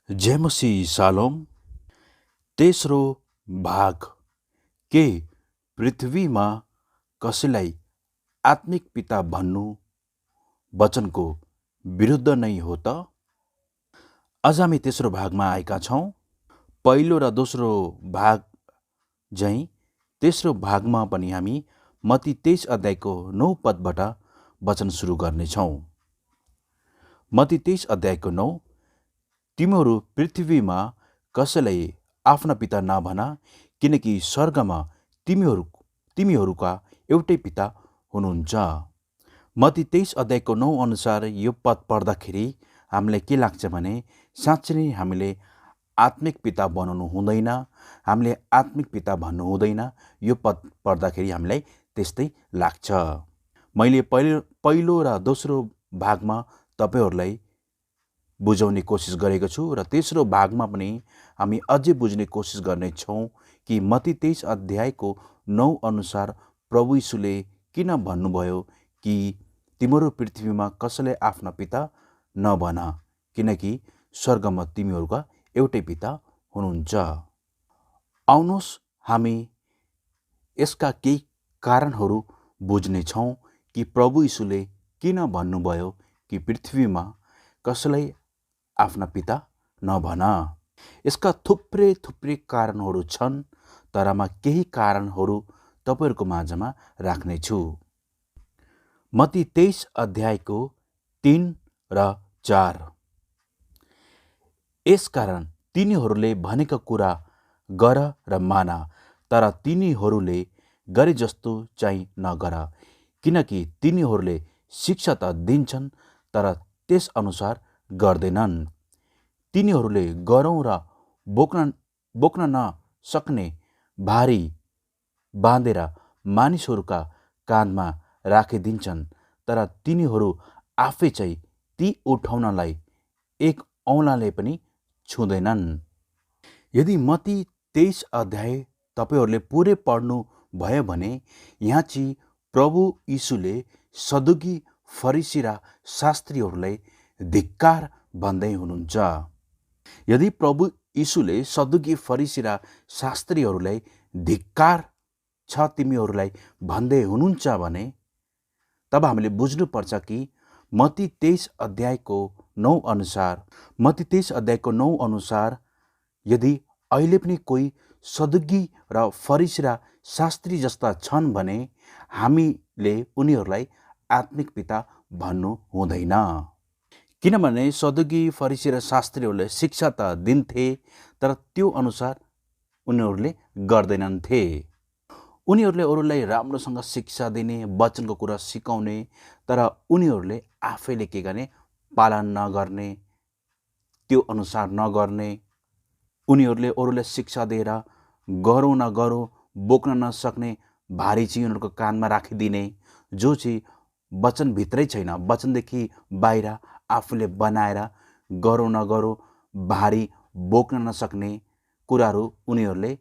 जय मसीह shalom. तेस्रो भाग के पृथ्वीमा कसैलाई आत्मिक पिता भन्नु वचनको विरुद्ध नै हो त? आज हामी तेस्रो भागमा आएका छौँ। पहिलो र दोस्रो भाग झैँ तेस्रो भागमा पनि हामी मत्ती 23 अध्यायको 9 पदबाट वचन सुरु गर्नेछौँ। मत्ती 23 अध्यायको 9, तिमीहरू पृथ्वीमा कसैलाई आफ्ना पिता नभन, किनकि स्वर्गमा तिमीहरूका एउटै पिता हुनुहुन्छ। मत्ती 23 अध्यायको 9 अनुसार यो पद पढ्दाखेरि हामीलाई के लाग्छ भने साँच्चै नै हामीले आत्मिक पिता बनाउनु हुँदैन, हामीले आत्मिक पिता भन्नु हुँदैन। यो पद पढ्दाखेरि हामीलाई त्यस्तै लाग्छ। मैले पहिलो र दोस्रो भागमा तपाईहरूलाई बुझाउने कोसिस गरेको छु र तेस्रो भागमा पनि हामी अझै बुझ्ने कोसिस गर्नेछौँ कि मत्ती 23 अध्यायको 9 अनुसार प्रभु यीशुले किन भन्नुभयो कि तिमीहरू पृथ्वीमा कसैलाई आफ्ना पिता नभन, किनकि स्वर्गमा तिमीहरूका एउटै पिता हुनुहुन्छ। आउनुहोस् हामी यसका केही कारणहरू बुझ्नेछौँ कि प्रभु यीशुले किन भन्नुभयो कि पृथ्वीमा कसैलाई आफ्ना पिता नभन। यसका थुप्रै कारणहरू छन्, तर म केही कारणहरू तपाईँहरूको माझमा राख्नेछु। मत्ती 23 अध्यायको 3 र 4, यसकारण तिनीहरूले भनेका कुरा गर र मान, तर तिनीहरूले गरे जस्तो चाहिँ नगर, किनकि तिनीहरूले शिक्षा त दिन्छन् तर त्यस अनुसार गर्दैनन्। तिनीहरूले गरौँ र बोक्न नसक्ने भारी बाँधेर मानिसहरूका काँधमा राखिदिन्छन्, तर तिनीहरू आफै चाहिँ ती उठाउनलाई एक औँलाले पनि छुँदैनन्। यदि मत्ती 23 अध्याय तपाईँहरूले पुरै पढ्नु भयो भने यहाँ चाहिँ प्रभु यीशुले सदुकी, फरिसी र शास्त्रीहरूलाई धिक्कार भन्दै हुनुहुन्छ। यदि प्रभु यीशुले सदुकी, फरिसी र शास्त्रीहरूलाई धिक्कार छ तिमीहरूलाई भन्दै हुनुहुन्छ भने तब हामीले बुझ्नुपर्छ कि मत्ती 23 अध्यायको 9 अनुसार यदि अहिले पनि कोही सदुकी र फरिसी र शास्त्री जस्ता छन् भने हामीले उनीहरूलाई आत्मिक पिता भन्नु हुँदैन। किनभने सदुकी, फरिसी र शास्त्रीहरूले शिक्षा त दिन्थे तर त्यो अनुसार उनीहरूले गर्दैनन्थे। उनीहरूले अरूलाई राम्रोसँग शिक्षा दिने, वचनको कुरा सिकाउने, तर उनीहरूले आफैले के गर्ने, पालन नगर्ने, त्यो अनुसार नगर्ने। उनीहरूले अरूलाई शिक्षा दिएर गरौँ नगरौँ बोक्न नसक्ने भारी चाहिँ उनीहरूको कानमा राखिदिने, जो चाहिँ वचनभित्रै छैन, वचनदेखि बाहिर आफूले बनाएर गरौँ नगरौँ भारी बोक्न नसक्ने कुराहरू उनीहरूले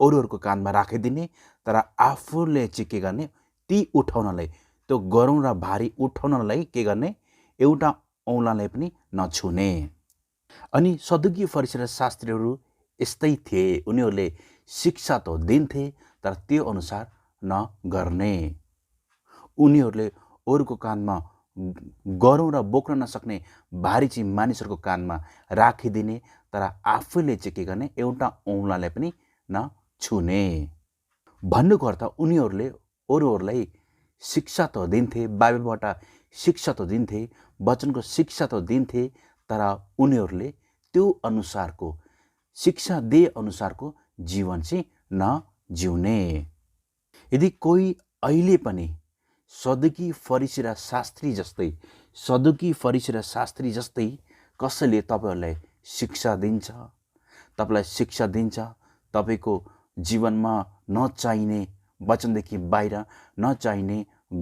अरूहरूको कानमा राखिदिने, तर आफूले चाहिँ के गर्ने, ती उठाउनलाई, त्यो गरौँ र भारी उठाउनलाई के गर्ने, एउटा औँलालाई पनि नछुने। अनि सदुकी, फरिसी र शास्त्रीहरू यस्तै थिए। उनीहरूले शिक्षा त दिन्थे तर त्यो अनुसार नगर्ने। उनीहरूले अरूको कानमा गरौँ र बोक्न नसक्ने भारी चाहिँ मानिसहरूको कानमा राखिदिने, तर आफैले चाहिँ के गर्ने, एउटा औँलालाई पनि नछुने। भन्नुको अर्थ उनीहरूले अरूहरूलाई शिक्षा त दिन्थे, बाइबलबाट शिक्षा त दिन्थे, वचनको शिक्षा त दिन्थे, तर उनीहरूले त्यो अनुसारको शिक्षा दिए अनुसारको जीवन चाहिँ नजिउने। यदि कोही अहिले पनि सदुकी, फरिसी र शास्त्री जस्तै कसैले तपाईँहरूलाई शिक्षा दिन्छ, तपाईँलाई शिक्षा दिन्छ, तपाईँको जीवनमा नचाहिने, वचनदेखि बाहिर नचाहिने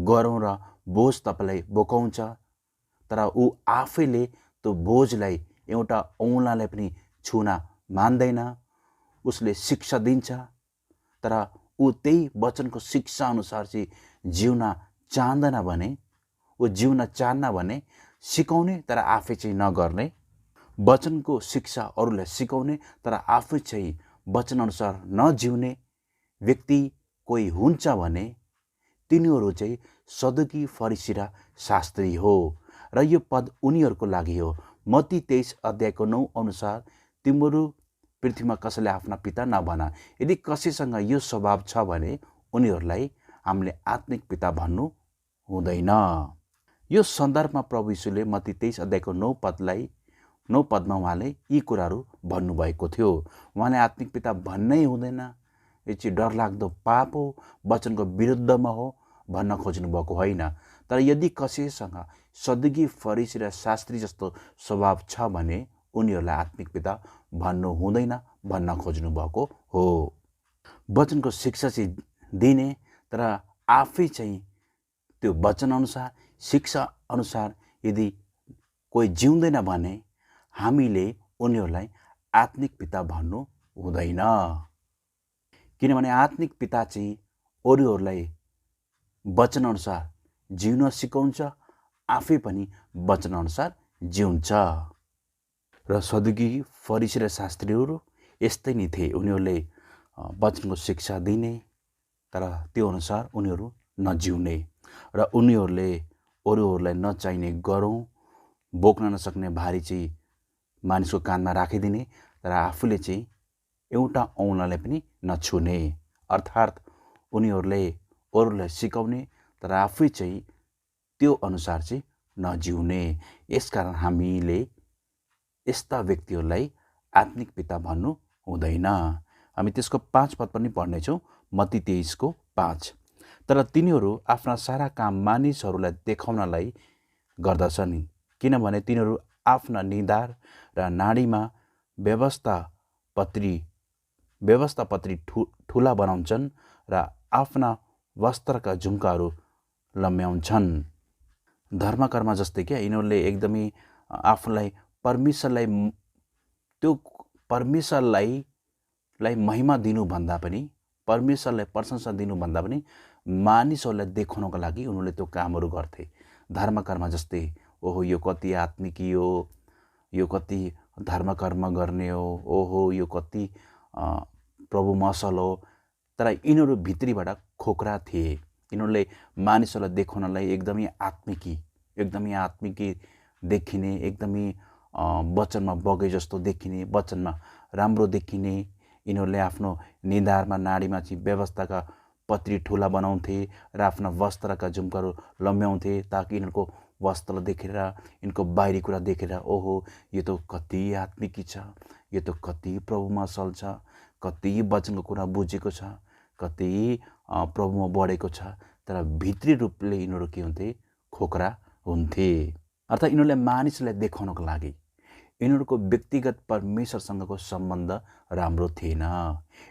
गरौँ र बोझ तपाईँलाई बोकाउँछ, तर ऊ आफैले त्यो बोझलाई एउटा औँलालाई पनि छुन मान्दैन। उसले शिक्षा दिन्छ तर ऊ त्यही वचनको शिक्षा अनुसार चाहिँ जिउन चाहन्न भने सिकाउने तर आफै चाहिँ नगर्ने वचनको शिक्षा अरूलाई सिकाउने तर आफै चाहिँ वचनअनुसार नजिउने व्यक्ति कोही हुन्छ भने तिनीहरू चाहिँ सदुकी, फरिसी र शास्त्री हो र यो पद उनीहरूको लागि हो। मत्ती 23:9 अनुसार तिमीहरू पृथ्वीमा कसैले आफ्ना पिता नभन। यदि कसैसँग यो स्वभाव छ भने उनीहरूलाई हामीले आत्मिक पिता भन्नु हुँदैन। यो सन्दर्भमा प्रभु यीशुले मत्ती 23:9 पदमा उहाँले यी कुराहरू भन्नुभएको थियो। उहाँले आत्मिक पिता भन्नै हुँदैन, यो चाहिँ डरलाग्दो पाप हो, वचनको विरुद्धमा हो भन्न खोज्नु भएको होइन। तर यदि कसैसँग सदुकी, फरिसी र शास्त्री जस्तो स्वभाव छ भने उनीहरूलाई आत्मिक पिता भन्नु हुँदैन भन्न खोज्नु भएको हो। वचनको शिक्षा चाहिँ दिने तर आफै चाहिँ त्यो वचनअनुसार, शिक्षा अनुसार यदि कोही जिउँदैन भने हामीले उनीहरूलाई आत्मिक पिता भन्नु हुँदैन। किनभने आत्मिक पिता चाहिँ अरूहरूलाई वचनअनुसार जिउन सिकाउँछ, आफै पनि वचनअनुसार जिउँछ। र सदुकी, फरिसी र शास्त्रीहरू यस्तै नै थिए। उनीहरूले वचनको शिक्षा दिने तर त्यो अनुसार उनीहरू नजिउने र उनीहरूले अरूहरूलाई नचाहिने गरौँ, बोक्न नसक्ने भारी चाहिँ मानिसको कानमा राखिदिने तर आफूले चाहिँ एउटा औँलालाई पनि नछुने, अर्थात् उनीहरूले अरूलाई सिकाउने तर आफै चाहिँ त्यो अनुसार चाहिँ नजिउने। यसकारण हामीले यस्ता व्यक्तिहरूलाई आत्मिक पिता भन्नु हुँदैन। हामी त्यसको 5 पद पनि पढ्नेछौँ, मत्ती 23:5। तर तिनीहरू आफ्ना सारा काम मानिसहरूलाई देखाउनलाई गर्दछन्, किनभने तिनीहरू आफ्ना निधार र नाडीमा व्यवस्थापत्री ठुला बनाउँछन् र आफ्ना वस्त्रका झुम्काहरू लम्ब्याउँछन्। धर्मकर्म जस्तै क्या यिनीहरूले एकदमै आफूलाई परमेश्वरलाई महिमा दिनुभन्दा पनि, परमेश्वरलाई प्रशंसा दिनुभन्दा पनि मानिसहरूलाई देखाउनको लागि उनीहरूले त्यो कामहरू गर्थे। धर्मकर्म जस्तै, ओहो यो कति आत्मिकी हो, यो कति धर्मकर्म गर्ने हो, ओहो यो कति प्रभु मसल हो। तर यिनीहरू भित्रीबाट खोक्रा थिए। यिनीहरूले मानिसहरूलाई देखाउनलाई एकदमै आत्मिकी देखिने, एकदमै वचनमा बगे जस्तो देखिने, वचनमा राम्रो देखिने। यिनीहरूले आफ्नो निधारमा, नाडीमा चाहिँ व्यवस्थाका पत्री ठुला बनाउँथे र आफ्ना वस्त्रका झुम्काहरू लम्ब्याउँथे ताकि यिनीहरूको वस्त्र देखेर, यिनको बाहिरी कुरा देखेर ओहो यो त कति आत्मिकी छ, यो त कति प्रभुमा चल्छ, कति वचनको कुरा बुझेको छ, कति प्रभुमा बढेको छ। तर भित्री रूपले यिनीहरू के हुन्थे? खोक्रा हुन्थे। अर्थात् यिनीहरूले मानिसलाई देखाउनको लागि यिनीहरूको व्यक्तिगत परमेश्वरसँगको सम्बन्ध राम्रो थिएन।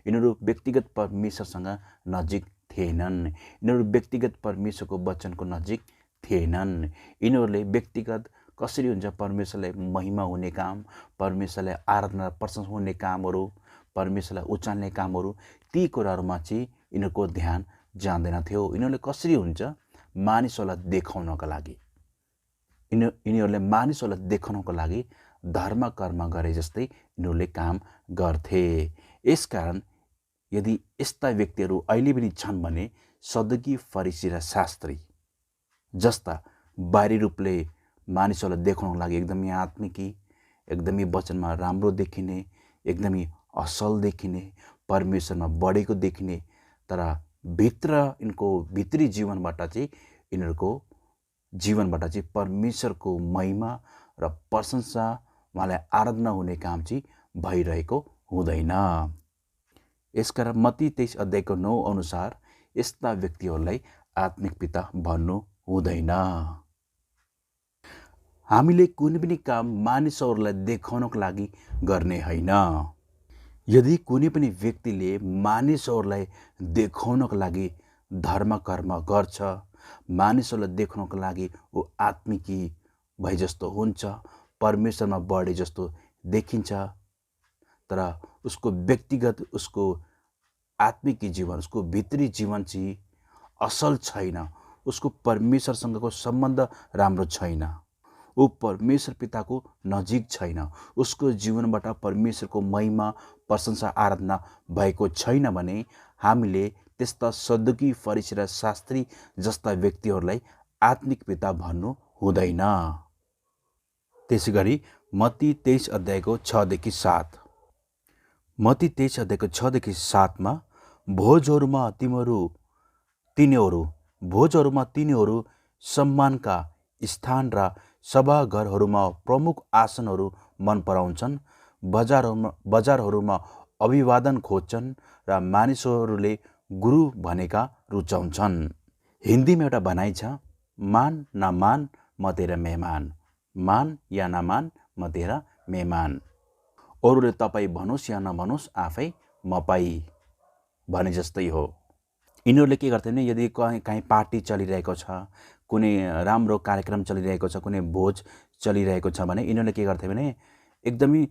यिनीहरू व्यक्तिगत परमेश्वरसँग नजिक थिएनन्। यिनीहरू व्यक्तिगत परमेश्वरको वचनको नजिक थिएनन्। यिनीहरूले व्यक्तिगत कसरी हुन्छ परमेश्वरलाई महिमा हुने काम, परमेश्वरलाई आराधना प्रशंसा हुने कामहरू, परमेश्वरलाई उचाल्ने कामहरू, ती कुराहरूमा चाहिँ यिनीहरूको ध्यान जाँदैन थियो। यिनीहरूले कसरी हुन्छ? मानिसहरूलाई देखाउनको लागि, यिनीहरूले मानिसहरूलाई देखाउनको लागि धर्म कर्म गरे जस्तै यिनीहरूले काम गर्थे। यसकारण यदि यस्ता व्यक्तिहरू अहिले पनि छन् भने सदुकी, फरिसी र शास्त्री जस्ता बाहिरी रूपले मानिसहरूलाई देखाउनको लागि एकदमै आत्मिकी, एकदमै वचनमा राम्रो देखिने, एकदमै असल देखिने, परमेश्वरमा बढेको देखिने, तर यिनको भित्री जीवनबाट चाहिँ यिनीहरूको जीवनबाट चाहिँ परमेश्वरको महिमा र प्रशंसा, उहाँलाई आराधना हुने काम चाहिँ भइरहेको हुँदैन। यसकारण मत्ती 23:9 अनुसार यस्ता व्यक्तिहरूलाई आत्मिक पिता भन्नु हुँदैन। हामीले कुनै पनि काम मानिसहरूलाई देखाउनको लागि गर्ने होइन। यदि कुनै पनि व्यक्तिले मानिसहरूलाई देखाउनको लागि धर्म कर्म गर्छ, मानिसहरूलाई देखाउनको लागि ऊ आत्मिकी भए जस्तो हुन्छ, परमेश्वरमा बढे जस्तो देखिन्छ, तर उसको व्यक्तिगत, उसको आत्मिकी जीवन, उसको भित्री जीवन चाहिँ असल छैन, उसको परमेश्वरसँगको सम्बन्ध राम्रो छैन, ऊ परमेश्वर पिताको नजिक छैन, उसको जीवनबाट परमेश्वरको महिमा प्रशंसा आराधना भएको छैन भने हामीले त्यस्ता सदुकी फरिसी र शास्त्री जस्ता व्यक्तिहरूलाई आत्मिक पिता भन्नु हुँदैन। त्यसै गरी मत्ती 23 अध्यायको 6देखि 7, मत्ती 23 अध्यायको 6देखि 7मा भोजहरूमा तिनीहरू सम्मानका स्थान र सभाघरहरूमा प्रमुख आसनहरू मन पराउँछन्, बजारहरूमा अभिवादन खोज्छन् र मानिसहरूले गुरु भनेका रुचाउँछन्। हिन्दीमा एउटा भनाइ छ, मान नमान म तेरा मेहमान, मान या नमान म तेरा मेहमान। अरूले तपाईँ भनोस् या नभनोस्, आफै म पाई भने जस्तै हो। यिनीहरूले के गर्थे भने यदि कहीँ पार्टी चलिरहेको छ, कुनै राम्रो कार्यक्रम चलिरहेको छ, कुनै भोज चलिरहेको छ भने यिनीहरूले के गर्थे भने एकदमै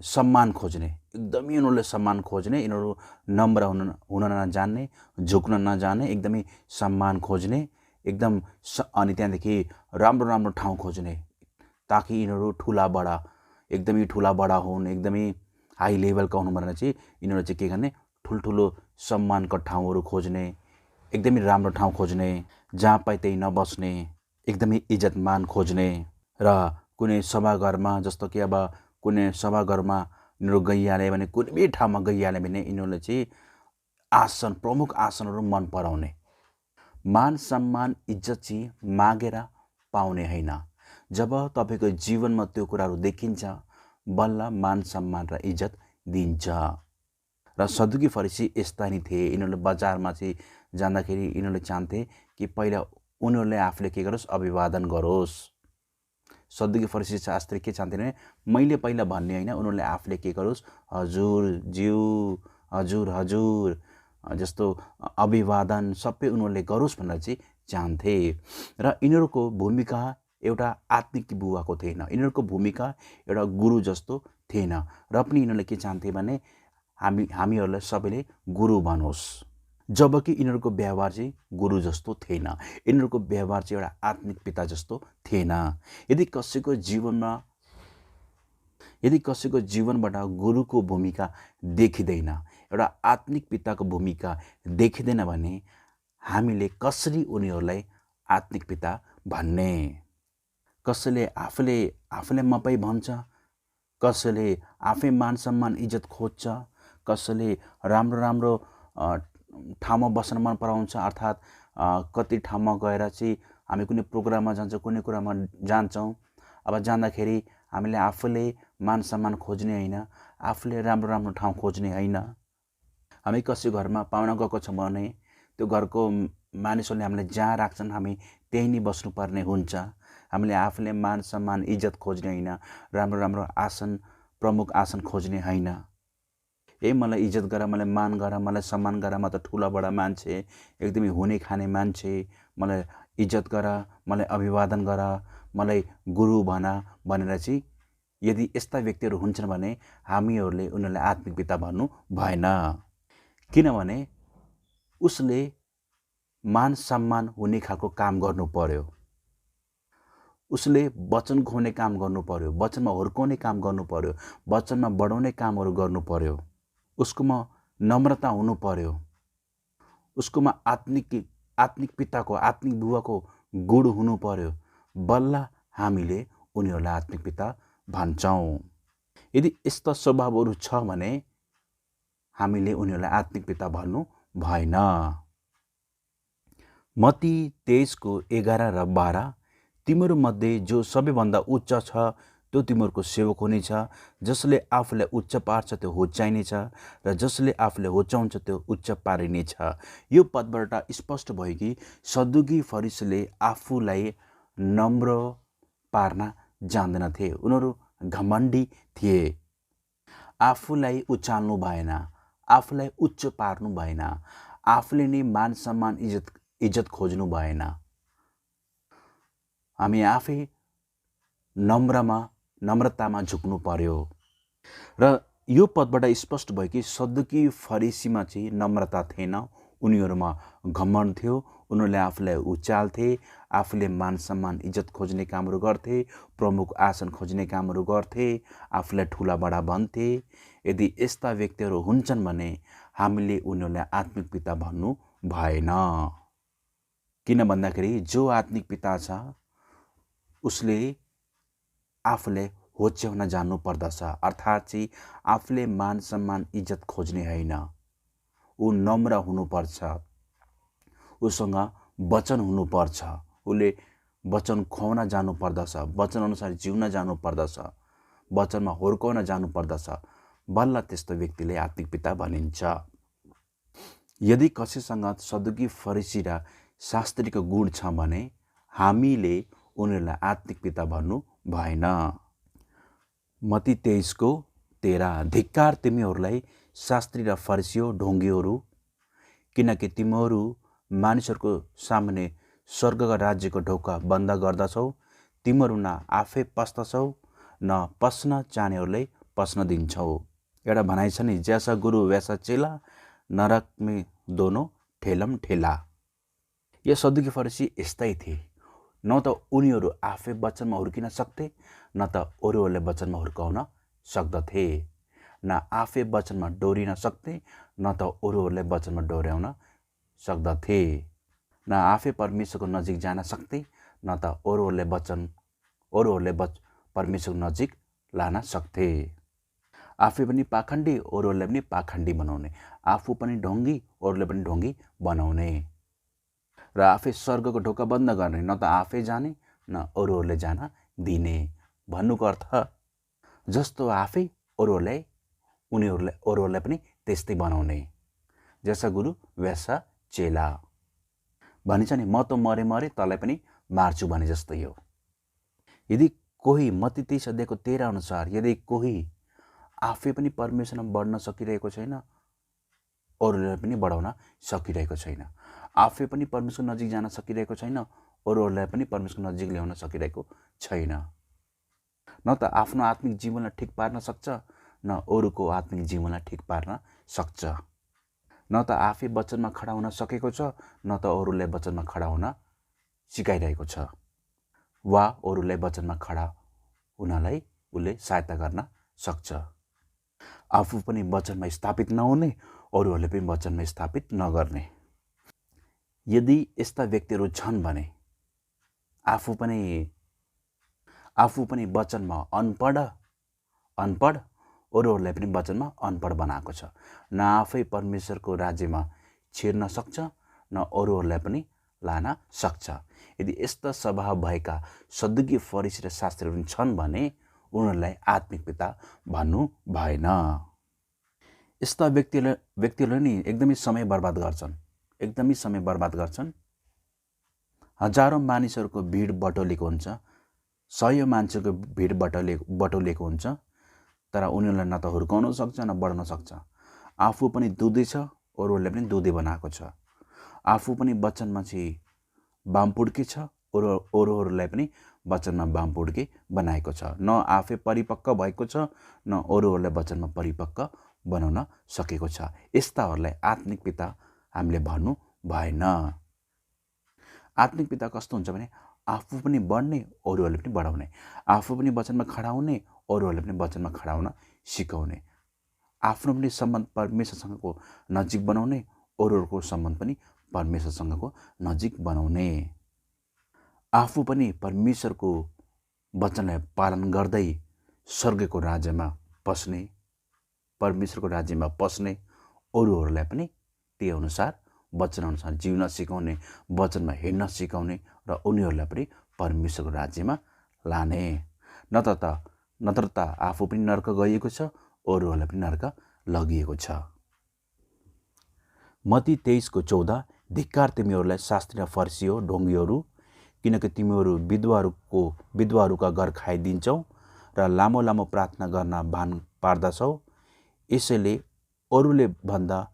सम्मान खोज्ने, यिनीहरू नम्र हुन नजान्ने, झुक्न नजान्ने, एकदमै सम्मान खोज्ने, अनि त्यहाँदेखि राम्रो ठाउँ खोज्ने, ताकि यिनीहरू एकदमै ठुला बडा हुन्, एकदमै हाई लेभलका हुनु भनेर चाहिँ यिनीहरू चाहिँ के गर्ने, ठुल्ठुलो सम्मानका ठाउँहरू खोज्ने, एकदमै राम्रो ठाउँ खोज्ने, जहाँ पाए त्यही नबस्ने, एकदमै इज्जतमान खोज्ने। र कुनै सभाघरमा, जस्तो कि अब कुनै सभाघरमा यिनीहरू गइहाले भने, कुनै पनि ठाउँमा गइहाले भने यिनीहरूले चाहिँ प्रमुख आसनहरू मन पराउने। मान सम्मान इज्जत चाहिँ मागेर पाउने होइन। जब तपाईँको जीवनमा त्यो कुराहरू देखिन्छ, बल्ल मान सम्मान र इज्जत दिन्छ। र सदुकी फरिसी यस्ता नि थिए। यिनीहरूले बजारमा चाहिँ जाँदाखेरि यिनीहरूले चाहन्थे कि पहिला उनीहरूले आफूले के गरोस्, अभिवादन गरोस्। सदुकी फरिसी शास्त्री के चाहन्थे भने मैले पहिला भन्ने होइन, उनीहरूले आफूले के गरोस्, हजुर ज्यू, हजुर जस्तो अभिवादन सबै उनीहरूले गरोस् भनेर चाहिँ चाहन्थे। र यिनीहरूको भूमिका एउटा आत्मिक बुवाको थिएन, यिनीहरूको भूमिका एउटा गुरु जस्तो थिएन। र पनि यिनीहरूले के चाहन्थे भने हामीहरूलाई सबैले गुरु भनोस्, जबकि यिनीहरूको व्यवहार चाहिँ गुरु जस्तो थिएन, यिनीहरूको व्यवहार चाहिँ एउटा आत्मिक पिता जस्तो थिएन। यदि कसैको जीवनबाट गुरुको भूमिका देखिँदैन, एउटा आत्मिक पिताको भूमिका देखिँदैन भने हामीले कसरी उनीहरूलाई आत्मिक पिता भन्ने? कसैले आफूले मपै भन्छ, कसैले आफै मान सम्मान इज्जत खोज्छ, कसैले राम्रो ठाउँमा बस्न मन पराउँछ। अर्थात् कति ठाउँमा गएर चाहिँ हामी कुनै प्रोग्राममा जान्छौँ, कुनै कुरामा जान्छौँ, अब जाँदाखेरि हामीले आफूले मान सम्मान खोज्ने होइन, आफूले राम्रो ठाउँ खोज्ने होइन। हामी कसै घरमा पाहुना गएको छौँ भने त्यो घरको मानिसहरूले हामीलाई जहाँ राख्छन् हामी त्यही नै बस्नुपर्ने हुन्छ। हामीले आफूले मान सम्मान इज्जत खोज्ने होइन, राम्रो आसन, प्रमुख आसन खोज्ने होइन। मलाई इज्जत गर, मलाई मान गर, मलाई सम्मान गर, म त ठुला बडा मान्छे, एकदमै हुने खाने मान्छे, मलाई इज्जत गर, मलाई अभिवादन गर, मलाई गुरु भन भनेर चाहिँ यदि यस्ता व्यक्तिहरू हुन्छन् भने हामीहरूले उनीहरूलाई आत्मिक पिता भन्नु भएन। किनभने उसले मान सम्मान हुने खालको काम गर्नु पर्यो, उसले वचन खुवाउने काम गर्नु पर्यो, वचनमा हुर्काउने काम गर्नु पर्यो, वचनमा बढाउने कामहरू गर्नु पर्यो, उसकोमा नम्रता हुनु पर्यो, उसकोमा आत्मिक पिताको, आत्मिक बुवाको गुण हुनु पर्यो, बल्ल हामीले उनीहरूलाई आत्मिक पिता भन्छौँ। यदि यस्ता स्वभावहरू छ भने हामीले उनीहरूलाई आत्मिक पिता भन्नु भएन। मत्ती 23:11 र 12, तिम्रो मध्ये जो सबैभन्दा उच्च छ त्यो तिमीहरूको सेवक हुनेछ, जसले आफूलाई उच्च पार्छ त्यो होच्याइनेछ र जसले आफूलाई होच्याउँछ त्यो उच्च पारिनेछ। यो पदबाट स्पष्ट भयो कि सदुकी फरिसीले आफूलाई नम्र पार्न जान्दैनथे। उनीहरू घमण्डी थिए, आफूलाई उचाल्नु भएन, आफूलाई उच्च पार्नु भएन, आफूले नै मान सम्मान इज्जत खोज्नु भएन। हामी आफै नम्रतामा झुक्नु पर्यो। र यो पदबाट स्पष्ट भयो कि सदुकी फरिसीमा चाहिँ नम्रता थिएन, उनीहरूमा घमण्ड थियो, उनीहरूले आफूलाई उचाल्थे, आफूले मान सम्मान इज्जत खोज्ने कामहरू गर्थे, प्रमुख आसन खोज्ने कामहरू गर्थे, आफूलाई ठुला बडा भन्थे। यदि यस्ता व्यक्तिहरू हुन्छन् भने हामीले उनीहरूलाई आत्मिक पिता भन्नु भएन। किन भन्दाखेरि जो आत्मिक पिता छ उसले आफूले होच्याउन जान्नु पर्दछ, अर्थात् चाहिँ आफूले मान सम्मान इज्जत खोज्ने होइन, ऊ नम्र हुनुपर्छ, उसँग वचन हुनुपर्छ, उसले वचन खुवाउन जानु पर्दछ, वचन अनुसार जिउन जानु पर्दछ, वचनमा हुर्काउन जानु पर्दछ, बल्ल त्यस्तो व्यक्तिले आत्मिक पिता भनिन्छ। यदि कसैसँग सदुकी फरिसी र शास्त्रीको गुण छ भने हामीले उनीहरूलाई आत्मिक पिता भन्नु भएन। मत्ती 23:13 धिक्कार तिमीहरूलाई शास्त्री र फरिसी हो ढोंगीहरू, किनकि तिमीहरू मानिसहरूको सामुन्ने स्वर्गका राज्यको ढोका बन्द गर्दछौ, तिमीहरू न आफै पस्दछौ न पस्न चाहनेहरूलाई पस्न दिन्छौ। एउटा भनाइ छ नि, जैसा गुरु वैसा चेला, नरक में दोनों ठेलम ठेला। यो सदुकी फरिसी यस्तै थिए, न त उनीहरू आफै वचनमा हुर्किन सक्थे, न त अरूहरूले वचनमा हुर्काउन सक्दथे, न आफै वचनमा डोरिन सक्थे, न त अरूहरूले वचनमा डोर्याउन सक्दथे, न आफै परमेश्वरको नजिक जान सक्थे, न त अरूहरूले परमेश्वरको नजिक लान सक्थे। आफै पनि पाखण्डी, अरूहरूलाई पनि पाखण्डी बनाउने, आफू पनि ढोंगी, अरूले पनि ढोंगी बनाउने, र आफै स्वर्गको ढोका बन्द गर्ने, न त आफै जाने न अरूहरूले जान दिने। भन्नुको अर्थ जस्तो आफै अरूहरूलाई पनि त्यस्तै बनाउने। जैसा गुरु वैसा चेला भनिन्छ नि, म त मरे तँलाई पनि मार्छु भने जस्तै हो। यदि कोही मत्ती 23:13 अनुसार यदि कोही आफै पनि परमेश्वरमा बढ्न सकिरहेको छैन, अरूलाई पनि बढाउन सकिरहेको छैन, आफै पनि परमेश्वर नजिक जान सकिरहेको छैन, अरूहरूलाई पनि परमेश्वर नजिक ल्याउन सकिरहेको छैन, न त आफ्नो आत्मिक जीवनलाई ठिक पार्न सक्छ, न अरूको आत्मिक जीवनलाई ठिक पार्न सक्छ, न त आफै वचनमा खडा हुन सकेको छ, न त अरूलाई वचनमा खडा हुन सिकाइरहेको छ, वा अरूलाई वचनमा खडा हुनलाई उसले सहायता गर्न सक्छ। आफू पनि वचनमा स्थापित नहुने, अरूहरूले पनि वचनमा स्थापित नगर्ने। यदि यस्ता व्यक्तिहरू छन् भने आफू पनि वचनमा अनपढ, अरूहरूलाई पनि वचनमा अनपढ बनाएको छ, न आफै परमेश्वरको राज्यमा छिर्न सक्छ, न अरूहरूलाई पनि लान सक्छ। यदि यस्ता स्वभाव भएका सदुकी फरिसी र शास्त्रीहरू छन् भने उनीहरूलाई आत्मिक पिता भन्नु भएन। यस्ता व्यक्तिहरूले नि एकदमै समय बर्बाद गर्छन्, हजारौँ मानिसहरूको भिड बटोलेको हुन्छ, 100 मान्छेको भिड बटोलेको हुन्छ, तर उनीहरूलाई न त हुर्काउन सक्छ न बढ्न सक्छ। आफू पनि दुधै छ, अरूहरूले पनि दुधै बनाएको छ, आफू पनि वचनमा चाहिँ बामपुड्के छ, अरूहरूलाई पनि वचनमा बामपुड्के बनाएको छ, न आफै परिपक्व भएको छ, न अरूहरूलाई वचनमा परिपक्व बनाउन सकेको छ। यस्ताहरूलाई आत्मिक पिता हामीले भन्नु भएन। आत्मिक पिता कस्तो हुन्छ भने आफू पनि बढ्ने, अरूहरूले पनि बढाउने, आफू पनि वचनमा खडा हुने, अरूहरूले पनि वचनमा खडा हुन सिकाउने, आफ्नो पनि सम्बन्ध परमेश्वरसँगको नजिक बनाउने, अरूहरूको सम्बन्ध पनि परमेश्वरसँगको नजिक बनाउने, आफू पनि परमेश्वरको वचनलाई पालन गर्दै स्वर्गको राज्यमा पस्ने, परमेश्वरको राज्यमा पस्ने, अरूहरूलाई पनि त्यही अनुसार वचनअनुसार जिउन सिकाउने, वचनमा हिँड्न सिकाउने र उनीहरूलाई पनि परमेश्वरको राज्यमा लाने। नत्र त आफू पनि नर्क गइएको छ, अरूहरूलाई पनि नर्क लगिएको छ। मत्ती 23:14 धिक्कार तिमीहरूलाई शास्त्री र फरिसी हो ढोंगीहरू, किनकि तिमीहरू विधवाहरूका घर खाइदिन्छौ र लामो लामो प्रार्थना गर्न भान पार्दछौ, यसैले अरूले भन्दा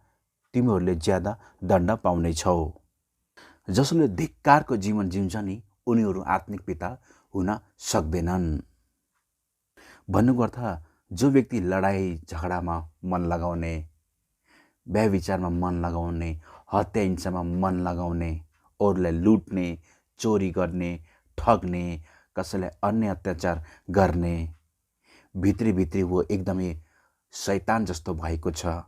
तिमीहरूले ज्यादा दण्ड पाउनेछौ। जसले धिक्कारको जीवन जिउँछ नि उनीहरू आत्मिक पिता हुन सक्दैनन्। भन्नुको अर्थ जो व्यक्ति लडाई झगडामा मन लगाउने, व्यभिचारमा मन लगाउने, हत्या हिंसामा मन लगाउने, अरूलाई लुट्ने, चोरी गर्ने, ठग्ने, कसैलाई अन्य अत्याचार गर्ने, भित्री भित्री वो एकदमै शैतान जस्तो भएको छ।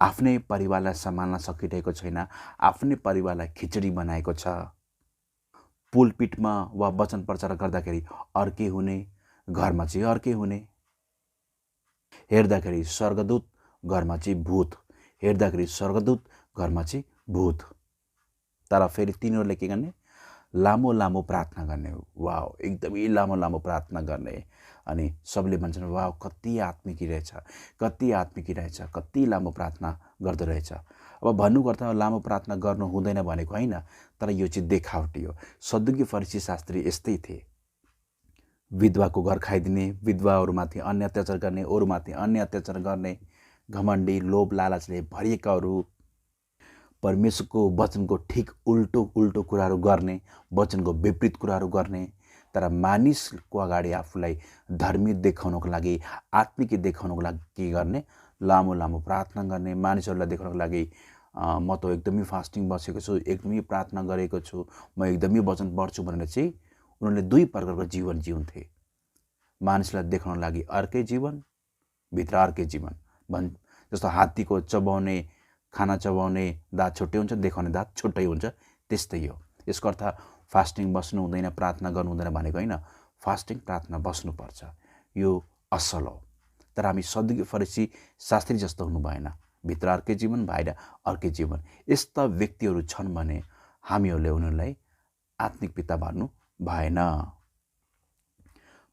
आफ्नै परिवारलाई सम्हाल्न सकिरहेको छैन, आफ्नै परिवारलाई खिचडी बनाएको छ। पुलपिटमा वा वचन प्रचार गर्दाखेरि अर्कै हुने, घरमा चाहिँ अर्कै हुने। हेर्दाखेरि स्वर्गदूत, घरमा चाहिँ भूत। हेर्दाखेरि स्वर्गदूत, घरमा चाहिँ भूत। तर फेरि तिनीहरूले के गर्ने? लामो लामो प्रार्थना गर्ने। वाव, एकदमै लामो लामो प्रार्थना गर्ने। अनि सबले भन्छन् वाव, कति आत्मिकी रहेछ, कति आत्मिकी रहेछ, कति लामो प्रार्थना गर्दो रहेछ। अब भन्नुको अर्थ लामो प्रार्थना गर्नु हुँदैन भनेको होइन, तर यो चाहिँ देखावटी हो। सदुकी फरिसी शास्त्री यस्तै थिए। विधवाको घर खाइदिने, विधवाहरूमाथि अन्य अत्याचार गर्ने, अरूमाथि अन्य अत्याचार गर्ने, घमण्डी, लोभ लालचले भरिएकाहरू, परमेश्वरको वचनको ठिक उल्टो उल्टो कुराहरू गर्ने, वचनको विपरीत कुराहरू गर्ने। तर मानिसको अगाडि आफूलाई धर्मी देखाउनको लागि, आत्मिक देखाउनको लागि के गर्ने? लामो लामो प्रार्थना गर्ने। मानिसहरूलाई देखाउनको लागि म त एकदमै फास्टिङ बसेको छु, एकदमै प्रार्थना गरेको छु, म एकदमै वचन पढ्छु भनेर चाहिँ उनीहरूले दुई प्रकारको जीवन जिउँथे। मानिसलाई देखाउनको लागि अर्कै जीवन, भित्र अर्कै जीवन। जस्तो हात्तीको चबाउने, खाना चबाउने दाँत छुट्टै हुन्छ, देखाउने दाँत छुट्टै हुन्छ, त्यस्तै हो। यसको अर्थ फास्टिङ बस्नु हुँदैन, प्रार्थना गर्नु हुँदैन भनेको होइन। फास्टिङ प्रार्थना बस्नुपर्छ, यो असल हो। तर हामी सदुकी फरिसी शास्त्री जस्तो हुनु भएन। भित्र अर्कै जीवन, बाहिर अर्कै जीवन। यस्ता व्यक्तिहरू छन् भने हामीहरूले उनीहरूलाई आत्मिक पिता भन्नु भएन।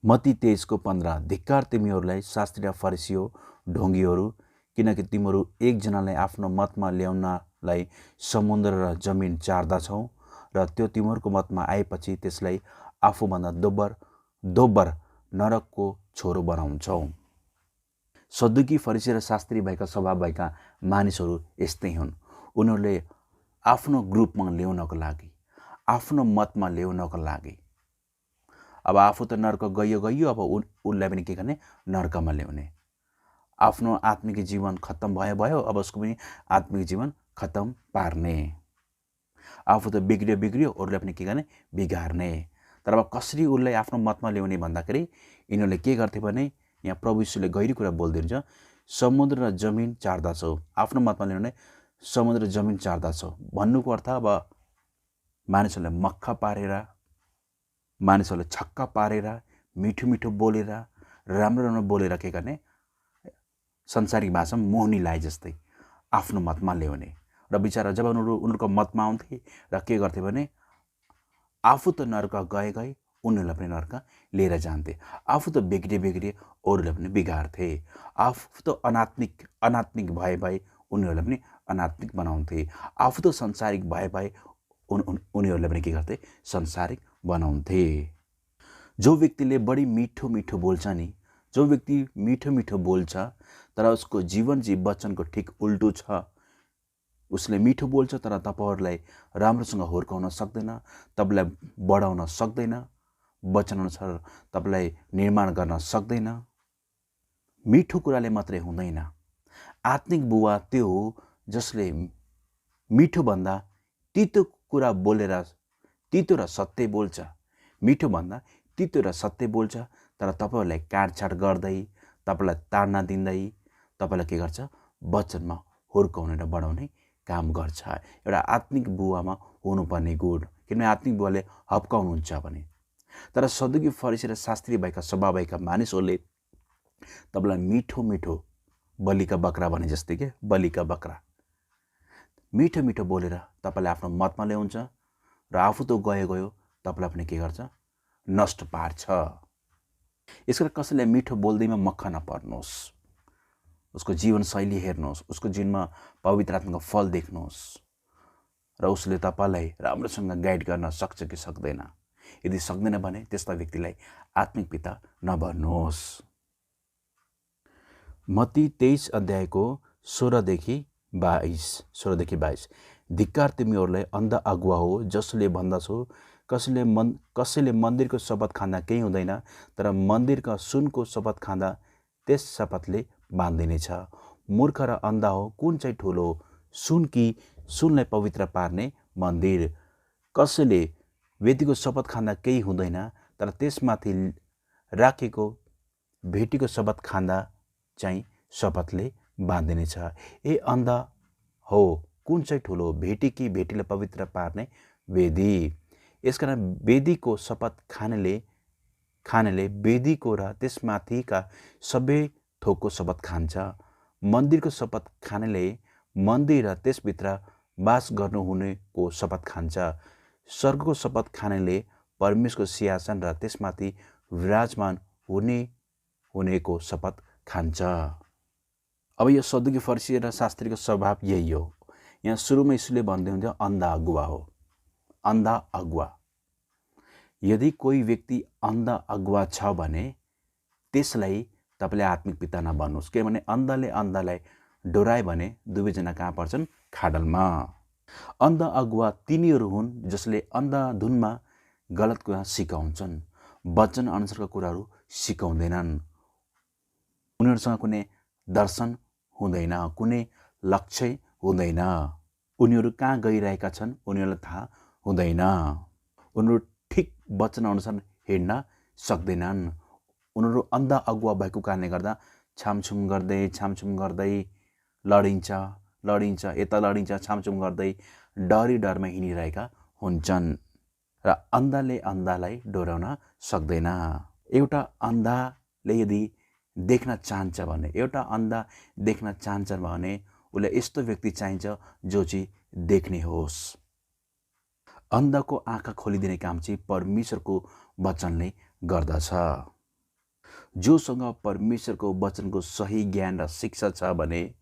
मत्ती 23:15 धिक्कार तिमीहरूलाई शास्त्री र फरिसी हो, ढोङ्गीहरू, किनकि तिमीहरू एकजनालाई आफ्नो मतमा ल्याउनलाई समुद्र र जमिन चार्दछौ र त्यो तिमीहरूको मतमा आएपछि त्यसलाई आफूभन्दा दोब्बर नरकको छोरो बनाउँछौ। सदुकी फरिसी र शास्त्री भएका स्वभाव भएका मानिसहरू यस्तै हुन्। उनीहरूले आफ्नो ग्रुपमा ल्याउनको लागि, आफ्नो मतमा ल्याउनको लागि, अब आफू त नर्क गइयो, अब उसलाई पनि के गर्ने? नर्कमा ल्याउने। आफ्नो आत्मिक जीवन खत्तम भयो, अब उसको पनि आत्मिक जीवन खत्तम पार्ने। आफू त बिग्रियो, अरूलाई पनि के गर्ने? बिगार्ने। तर अब कसरी उसलाई आफ्नो मतमा ल्याउने भन्दाखेरि यिनीहरूले के गर्थे भने, यहाँ प्रभु यीशुले गहिरो कुरा बोलिदिन्छ, समुद्र र जमिन चार्दछौ। आफ्नो मतमा ल्याउने समुद्र र जमिन चार्दछौ भन्नुको अर्थ अब मानिसहरूलाई मक्खा पारेर, मानिसहरूलाई छक्का पारेर, मिठो मिठो बोलेर, राम्रो राम्रो बोलेर के गर्ने? संसारिक भाषामा मोहनी लाए जस्तै आफ्नो मतमा ल्याउने। र बिचारा जब उनीहरूको मतमा आउँथे र के गर्थे भने आफू त नर्क गए, उनीहरूलाई पनि नर्क लिएर जान्थे। आफू त बिग्रिए, अरूलाई पनि बिगार्थे। आफू त अनात्मिक भए उनीहरूलाई पनि अनात्मिक बनाउँथे। आफू त संसारिक भए उनीहरूलाई पनि के गर्थे? संसारिक बनाउँथे। जो व्यक्तिले बढी मिठो मिठो बोल्छ नि, जो व्यक्ति मिठो मिठो बोल्छ तर उसको जीवन चाहिँ वचनको ठिक उल्टो छ, उसले मिठो बोल्छ तर तपाईँहरूलाई राम्रोसँग हुर्काउन सक्दैन, तपाईँलाई बढाउन सक्दैन, वचनअनुसार तपाईँलाई निर्माण गर्न सक्दैन। मिठो कुराले मात्रै हुँदैन। आत्मिक बुवा त्यो हो जसले मिठो भन्दा तितो कुरा बोलेर तितो र सत्य बोल्छ। मिठो भन्दा तितो र सत्य बोल्छ, तर तपाईँहरूलाई काटछाट गर्दै, तपाईँलाई ताड्ना दिँदै, तपाईँलाई के गर्छ? वचनमा हुर्काउने र बढाउने काम गर्छ। एउटा आत्मिक बुवामा हुनुपर्ने गुण, किनभने आत्मिक बुवाले हप्काउनुहुन्छ भने। तर सदुकी फरिसी र शास्त्री भएका स्वभाव भएका मानिसहरूले तपाईँलाई मिठो मिठो बलिका बकरा भने जस्तै के बलिका बकरा मिठो मिठो बोलेर तपाईँलाई आफ्नो मतमा ल्याउँछ र आफू त गयो, तपाईँलाई पनि के गर्छ? नष्ट पार्छ। यसकारण कसैलाई मिठो बोल्दैमा मक्खा नपर्नुहोस्। उसको जीवनशैली हेर्नुहोस्, उसको जीवनमा पवित्र आत्माको फल देख्नुहोस् र उसले तपाईँलाई राम्रोसँग गाइड गर्न सक्छ कि सक्दैन। यदि सक्दैन भने त्यस्ता व्यक्तिलाई आत्मिक पिता नभन्नुहोस्। मत्ती 23:16-22 धिक्कार तिमीहरूलाई अन्ध अगुवा हो, जसले भन्दछौ कसैले मन्दिरको शपथ खाँदा केही हुँदैन, तर मन्दिरका सुनको शपथ खाँदा त्यस शपथले बाँधिनेछ। मूर्ख र अन्धा हो, कुन चाहिँ ठुलो, सुन कि सुनलाई पवित्र पार्ने मन्दिर। कसैले वेदीको शपथ खाँदा केही हुँदैन, तर त्यसमाथि राखेको भेटीको शपथ खाँदा चाहिँ शपथले बाँधिनेछ। ए अन्धा हो, कुन चाहिँ ठुलो, भेटी कि भेटीलाई पवित्र पार्ने वेदी। यसकारण वेदीको शपथ खानेले वेदीको र त्यसमाथिका सबै थोकको शपथ खान्छ। मन्दिरको शपथ खानेले मन्दिर र त्यसभित्र वास गर्नुहुनेको शपथ खान्छ। स्वर्गको शपथ खानेले परमेश्वरको सिंहासन र त्यसमाथि विराजमान हुनेको शपथ खान्छ। अब यो सदुकी फरिसी र शास्त्रीको स्वभाव यही हो। यहाँ सुरुमा यीशुले भन्दै हुन्थ्यो अन्धा अगुवा हो, अन्धा अगुवा। यदि कोही व्यक्ति अन्धा अगुवा छ भने त्यसलाई तपाईँले आत्मिक पिता नभन्नुहोस्, किनभने अन्धाले अन्धालाई डोरायो भने दुवैजना कहाँ पर्छन्? खाडलमा। अन्धा अगुवा तिनीहरू हुन् जसले अन्धाधुनमा गलत कुरा सिकाउँछन्, वचन अनुसारका कुराहरू सिकाउँदैनन्। उनीहरूसँग कुनै दर्शन हुँदैन, कुनै लक्ष्य हुँदैन। उनीहरू कहाँ गइरहेका छन् उनीहरूलाई थाहा हुँदैन। उनीहरू ठिक वचन अनुसार हिँड्न सक्दैनन्। उनीहरू अन्धा अगुवा भएको कारणले गर्दा छामछुम गर्दै लडिन्छ, यता लडिन्छ, छामछुम गर्दै डरमा हिँडिरहेका हुन्छन् र अन्धाले अन्धालाई डोराउन सक्दैन। एउटा अन्धाले यदि देख्न चाहन्छ भने, उसलाई यस्तो व्यक्ति चाहिन्छ जो चाहिँ देख्ने होस्। अन्धाको आँखा खोलिदिने काम चाहिँ परमेश्वरको वचनले गर्दछ। जोसँग परमेश्वरको वचनको सही ज्ञान र शिक्षा छ भने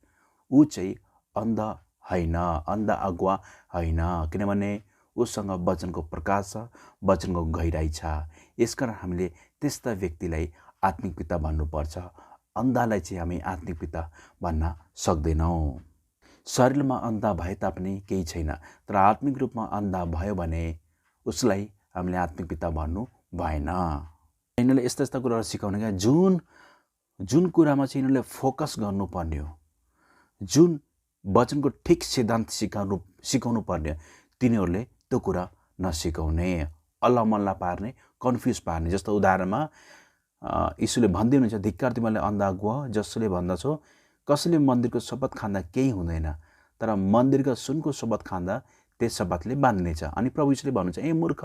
ऊ चाहिँ अन्धा होइन, अन्धा अगुवा होइन, किनभने उसँग वचनको प्रकाश छ, वचनको गहिराई छ। यसकारण हामीले त्यस्ता व्यक्तिलाई आत्मिक पिता भन्नुपर्छ। अन्धालाई चाहिँ हामी आत्मिक पिता भन्न सक्दैनौँ। शरीरमा अन्धा भए तापनि केही छैन, तर आत्मिक रूपमा अन्धा भयो भने उसलाई हामीले आत्मिक पिता भन्नु भएन। यिनीहरूले यस्ता कुराहरू सिकाउने क्या, जुन कुरामा चाहिँ यिनीहरूले फोकस गर्नुपर्ने हो, जुन वचनको ठिक सिद्धान्त सिकाउनु पर्ने, तिनीहरूले त्यो कुरा नसिकाउने, अल्लामल्ला पार्ने, कन्फ्युज पार्ने। जस्तो उदाहरणमा यीशुले भन्दै हुनुहुन्छ, धिक्कार तिमीलाई अन्धा अगुवा जसले भन्दछौ कसैले मन्दिरको शपथ खाँदा केही हुँदैन, तर मन्दिरका सुनको शपथ खाँदा त्यस शपथले बाँध्नेछ। अनि प्रभु यीशुले भन्नुहुन्छ, ए मूर्ख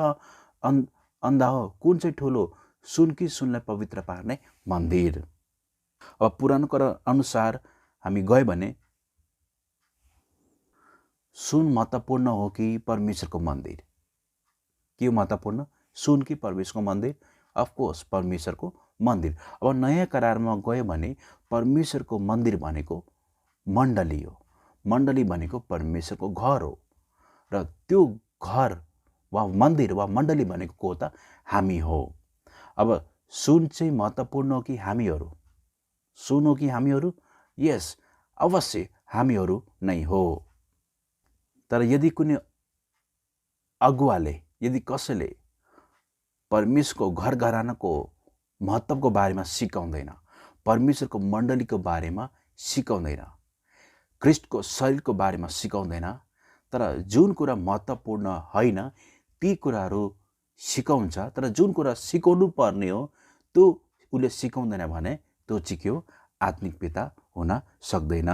अन्धा हो, कुन चाहिँ ठुलो, सुन कि सुनलाई पवित्र पार्ने मन्दिर। अब पुरानो कुरा अनुसार हामी गयो भने सुन महत्त्वपूर्ण हो कि परमेश्वरको मन्दिर? के महत्त्वपूर्ण, सुन कि परमेश्वरको मन्दिर? अफकोर्स परमेश्वरको मन्दिर। अब नयाँ करारमा गयो भने परमेश्वरको मन्दिर भनेको मण्डली हो, मण्डली भनेको परमेश्वरको घर हो, र त्यो घर वा मन्दिर वा मण्डली भनेको को त? हामी हो। अब सुन चाहिँ महत्त्वपूर्ण हो कि हामीहरू? सुन हो कि हामीहरू? यस, अवश्य हामीहरू नै हो। तर यदि कुनै अगुवाले, यदि कसैले परमेश्वरको घर घरानाको महत्त्वको बारेमा सिकाउँदैन, परमेश्वरको मण्डलीको बारेमा सिकाउँदैन, ख्रिस्टको शरीरको बारेमा सिकाउँदैन, तर जुन कुरा महत्त्वपूर्ण होइन ती कुराहरू सिकाउँछ, तर जुन कुरा सिकाउनु पर्ने हो त्यो उसले सिकाउँदैन भने त्यो चाहिँ के हो? आत्मिक पिता हुन सक्दैन।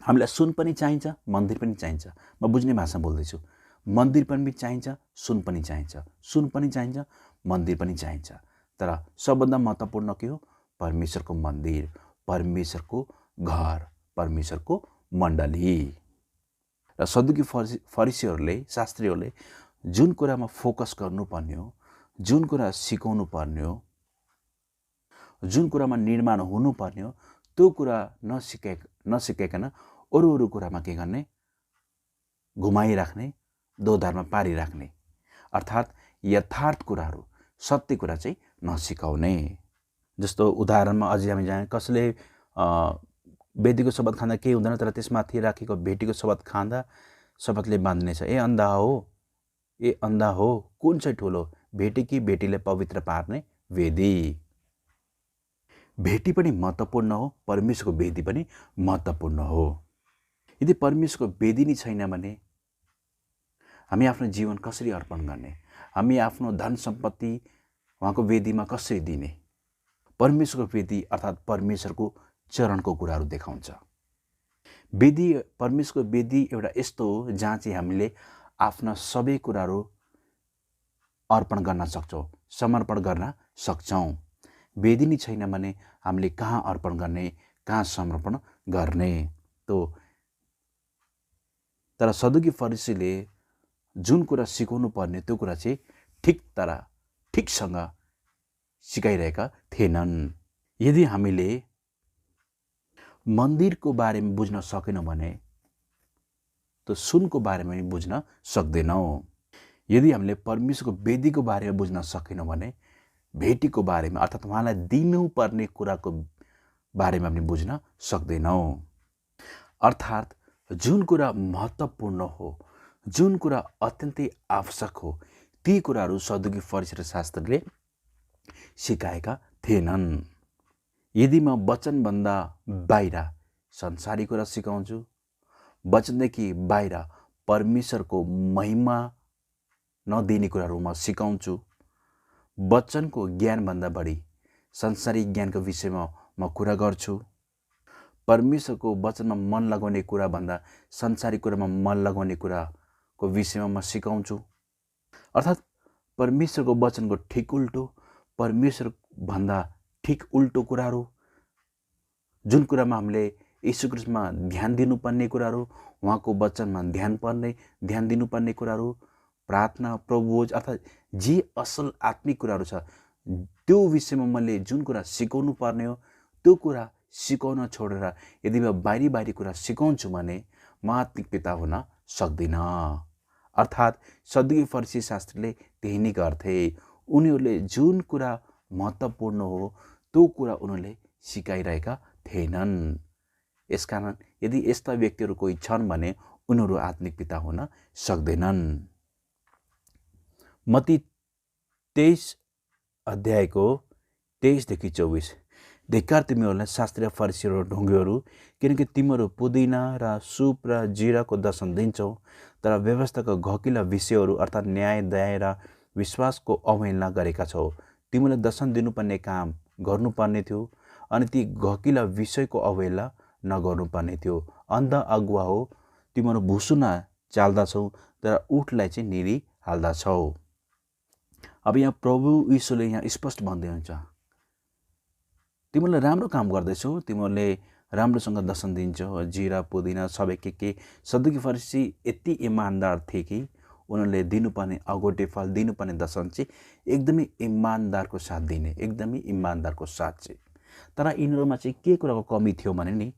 हामीलाई सुन पनि चाहिन्छ, मन्दिर पनि चाहिन्छ। म बुझ्ने भाषामा बोल्दैछु। मन्दिर पनि चाहिन्छ, सुन पनि चाहिन्छ, सुन पनि चाहिन्छ, मन्दिर पनि चाहिन्छ। तर सबभन्दा महत्त्वपूर्ण के हो? परमेश्वरको मन्दिर, परमेश्वरको घर, परमेश्वरको मण्डली। र सदुकी फरिसीहरूले, शास्त्रीहरूले जुन कुरामा फोकस गर्नुपर्ने हो, जुन कुरा सिकाउनु पर्ने हो, जुन कुरामा निर्माण हुनुपर्ने हो, त्यो कुरा नसिकाइकन अरू कुरामा के गर्ने? घुमाइराख्ने, दोधारमा पारिराख्ने, अर्थात् यथार्थ कुराहरू, सत्य कुरा चाहिँ नसिकाउने। जस्तो उदाहरणमा अझै हामी जाने, कसैले वेदीको शपथ खाँदा केही हुँदैन, तर त्यसमाथि राखेको भेटीको शपथ खाँदा शपथले बाँध्नेछ। ए अन्धा हो, कुन चाहिँ ठुलो, भेटी कि भेटीले पवित्र पार्ने वेदी। भेटी पनि महत्त्वपूर्ण हो, परमेश्वरको वेदी पनि महत्त्वपूर्ण हो। यदि परमेश्वरको वेदी नै छैन भने हामी आफ्नो जीवन कसरी अर्पण गर्ने? हामी आफ्नो धन सम्पत्ति उहाँको वेदीमा कसरी दिने? परमेश्वरको वेदी अर्थात् परमेश्वरको चरणको कुराहरू देखाउँछ। वेदी, परमेश्वरको वेदी एउटा यस्तो हो जहाँ चाहिँ हामीले आफ्ना सबै कुराहरू अर्पण गर्न सक्छौँ, समर्पण गर्न सक्छौँ। वेदी नै छैन भने हामीले कहाँ अर्पण गर्ने, कहाँ समर्पण गर्ने? तर सदुकी फरिसीले जुन कुरा सिकाउनु पर्ने त्यो कुरा चाहिँ ठिकसँग सिकाइरहेका थिएनन्। यदि हामीले मन्दिरको बारेमा बुझ्न सकेनौँ भने त सुनको बारेमा पनि बुझ्न सक्दैनौँ। यदि हामीले परमेश्वरको वेदीको बारेमा बुझ्न सकेनौँ भने भेटीको बारेमा अर्थात् उहाँलाई दिनुपर्ने कुराको बारेमा पनि बुझ्न सक्दैनौँ। अर्थात् जुन कुरा महत्त्वपूर्ण हो, जुन कुरा अत्यन्तै आवश्यक हो, ती कुराहरू सदुकी फरिसी र शास्त्रीले सिकाएका थिएनन्। यदि म वचनभन्दा बाहिर संसारी कुरा सिकाउँछु, वचनदेखि बाहिर परमेश्वरको महिमा नदिने कुराहरू म सिकाउँछु, वचनको ज्ञानभन्दा बढी संसारिक ज्ञानको विषयमा म कुरा गर्छु, परमेश्वरको वचनमा मन लगाउने कुराभन्दा संसारिक कुरामा मन लगाउने कुराको विषयमा म सिकाउँछु, अर्थात् परमेश्वरको वचनको ठिक उल्टो, परमेश्वरभन्दा ठिक उल्टो कुराहरू, जुन कुरामा हामीले यीशु ख्रीष्टमा ध्यान दिनुपर्ने कुराहरू, उहाँको वचनमा ध्यान दिनुपर्ने कुराहरू, प्रार्थना, प्रभुभोज अर्थात् जे असल आत्मिक कुराहरू छ त्यो विषयमा मैले जुन कुरा सिकाउनु पर्ने हो त्यो कुरा सिकाउन छोडेर यदि म बाहिरी कुरा सिकाउँछु भने म आत्मिक पिता हुन सक्दिनँ। अर्थात् सदुकी फरिसी शास्त्रीले त्यही नै गर्थे। उनीहरूले जुन कुरा महत्त्वपूर्ण हो त्यो कुरा उनीहरूले सिकाइरहेका थिएनन्। यसकारण यदि यस्ता व्यक्तिहरू कोही छन् भने उनीहरू आत्मिक पिता हुन सक्दैनन्। मत्ती 23 अध्यायको 23देखि 24। धिक्कार तिमीहरूलाई शास्त्री र फरिसीहरू ढुङ्गेहरू, किनकि तिमीहरू पुदिना र सुप र जिराको दर्शन दिन्छौ, तर व्यवस्थाको घकिला विषयहरू अर्थात् न्याय, दया र विश्वासको अवहेलना गरेका छौ। तिमीले दर्शन दिनुपर्ने काम गर्नुपर्ने थियो अनि ती घकिला विषयको अवहेलना नगर्नुपर्ने थियो। अन्ध अगुवा हो, तिमीहरू भुसुना चाल्दछौ तर उठलाई चाहिँ निरिहाल्दछौ। अब यहाँ प्रभु यीशुले यहाँ स्पष्ट भन्दै हुन्छ, तिमीहरूले राम्रो काम गर्दैछौ, तिमीहरूले राम्रोसँग दर्शन दिन्छौ, जिरा पुदिना सबै के सदुकी फरिसी यति इमान्दार थिए कि उनीहरूले दिनुपर्ने अगोटे फल, दिनुपर्ने दर्शन चाहिँ एकदमै इमान्दारको साथ दिने, एकदमै इमान्दारको साथ चाहिँ। तर यिनीहरूमा चाहिँ के कुराको कमी थियो भने नि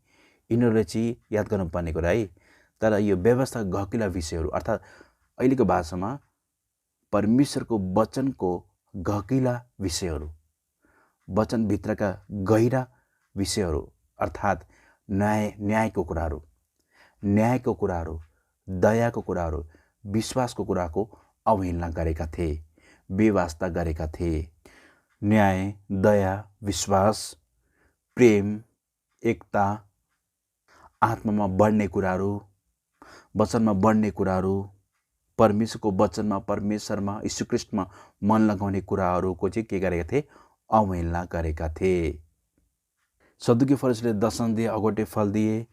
यिनीहरूले चाहिँ याद गर्नुपर्ने कुरा है, तर यो व्यवस्था घकिला विषयहरू अर्थात् अहिलेको भाषामा परमेश्वरको वचनको घकिला विषयहरू, वचनभित्रका गहिरा विषयहरू अर्थात् न्यायको कुराहरू, दयाको कुराहरू, विश्वासको कुराको अवहेलना गरेका थिए, बेवास्ता गरेका थिए। न्याय, दया, विश्वास, प्रेम, एकता, आत्मामा बढ्ने कुराहरू, वचनमा बढ्ने कुराहरू, परमेश्वरको वचनमा, परमेश्वरमा, यीशु ख्रीष्टमा मन लगाउने कुराहरूको चाहिँ के गरेका थिए? अवहेलना गरेका थिए। सदुकी फरिसीले दर्शन दिए, अगोटे फल दिए,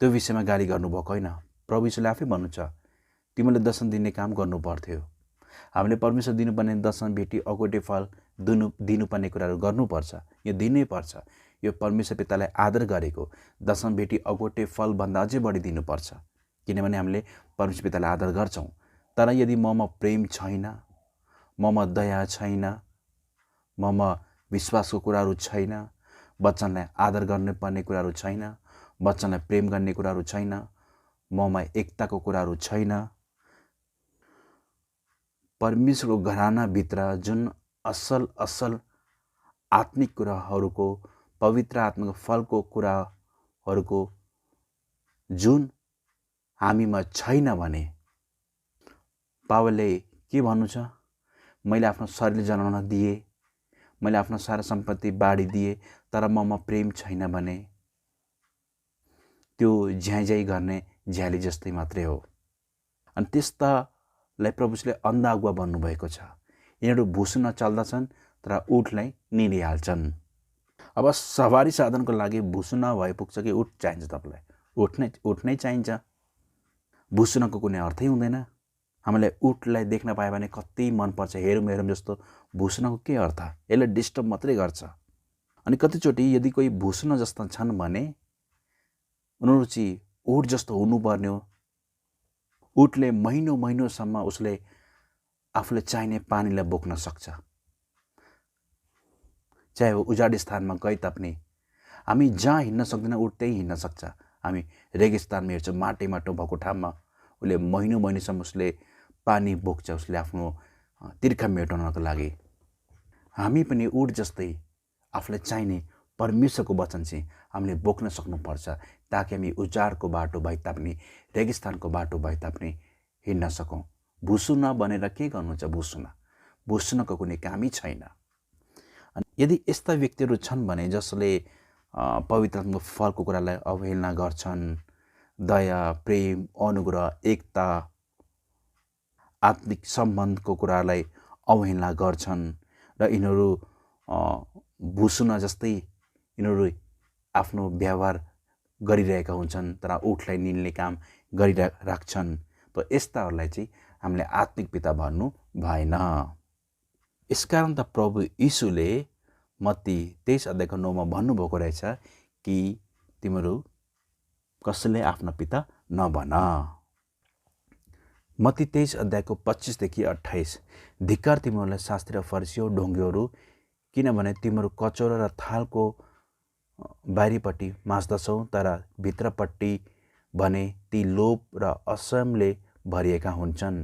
त्यो विषयमा गाली गर्नुभएको होइन। प्रभु यीशुले आफै भन्नुहुन्छ, तिमीले दर्शन दिने काम गर्नु पर्थ्यो। हामीले परमेश्वर दिनुपर्ने दर्शन, भेटी, अगोटे फल दिनुपर्ने कुराहरू गर्नुपर्छ, यो दिनै पर्छ। यो परमेश्वर पितालाई आदर गरेको दर्शन, भेटी, अगोटे फलभन्दा अझै बढी दिनुपर्छ, किनभने हामीले परमेश्वर पितालाई आदर गर्छौँ। तर यदि ममा प्रेम छैन, ममा दया छैन, ममा विश्वासको कुराहरू छैन, वचनलाई आदर गर्नुपर्ने कुराहरू छैन, वचनलाई प्रेम गर्ने कुराहरू छैन, ममा एकताको कुराहरू छैन, परमेश्वरको घरानाभित्र जुन असल आत्मिक कुराहरूको, पवित्र आत्माको फलको कुराहरूको जुन हामीमा छैन भने बाबुले के भन्नु छ? मैले आफ्नो शरीर जनाउन दिएँ, मैले आफ्नो सारा सम्पत्ति बाँडिदिएँ तर ममा प्रेम छैन भने त्यो झ्याइझ्याइ गर्ने झ्याली जस्तै मात्रै हो। अनि त्यस्तालाई प्रभुले अन्ध अगुवा भन्नुभएको छ। यिनीहरू भुसुन चल्दछन् तर उठलाई निलिहाल्छन्। अब सवारी साधनको लागि भुसु नभए पुग्छ कि उठ चाहिन्छ? तपाईँलाई उठ नै चाहिन्छ। भुसुनको कुनै अर्थै हुँदैन। हामीलाई उठलाई देख्न पायो भने कति मनपर्छ, हेरौँ हेरौँ जस्तो। भुसुनको के अर्थ? यसले डिस्टर्ब मात्रै गर्छ। अनि कतिचोटि यदि कोही भुसुन जस्ता छन् भने उनीहरू चाहिँ उठ जस्तो हुनुपर्ने हो। उठले महिनौसम्म उसले आफूले चाहिने पानीलाई बोक्न सक्छ। चाहे वो उजाड स्थानमा गए तापनि हामी जहाँ हिँड्न सक्दैन उठ त्यही हिँड्न सक्छ। हामी रेगिस्तानमा हेर्छौँ, माटो भएको ठाउँमा उसले महिनौसम्म उसले पानी बोक्छ, उसले आफ्नो तिर्खा मेटाउनको लागि। हामी पनि उठ जस्तै आफूलाई चाहिने परमेश्वरको वचन चाहिँ हामीले बोक्न सक्नुपर्छ, ताकि हामी उजाडको बाटो भए तापनि, रेगिस्तानको बाटो भए तापनि हिँड्न सकौँ। भुसुन भनेर के गर्नुहुन्छ? भुसुनको कुनै कामै छैन। यदि यस्ता व्यक्तिहरू छन् भने जसले पवित्र आत्माको फलको कुरालाई अवहेलना गर्छन्, दया, प्रेम, अनुग्रह, एकता, आत्मिक सम्बन्धको कुरालाई अवहेलना गर्छन् र यिनीहरू भुसुन जस्तै यिनीहरू आफ्नो व्यवहार गरिरहेका हुन्छन् तर उठलाई निल्ने काम गरिराख्छन्, त यस्ताहरूलाई चाहिँ हामीले आत्मिक पिता भन्नु भएन। यसकारण त प्रभु यीशुले मत्ती 23:9 भन्नुभएको रहेछ कि तिमीहरू कसैले आफ्नो पिता नभन। मत्ती 23:25-28 धिक्कार तिमीहरूलाई शास्त्री र फरिसी ढोङ्गेहरू, किनभने तिमीहरू कचौरा र थालको बाहिरपट्टि माझ्दछौ तर भित्रपट्टि भने ती लोभ र असयमले भरिएका हुन्छन्।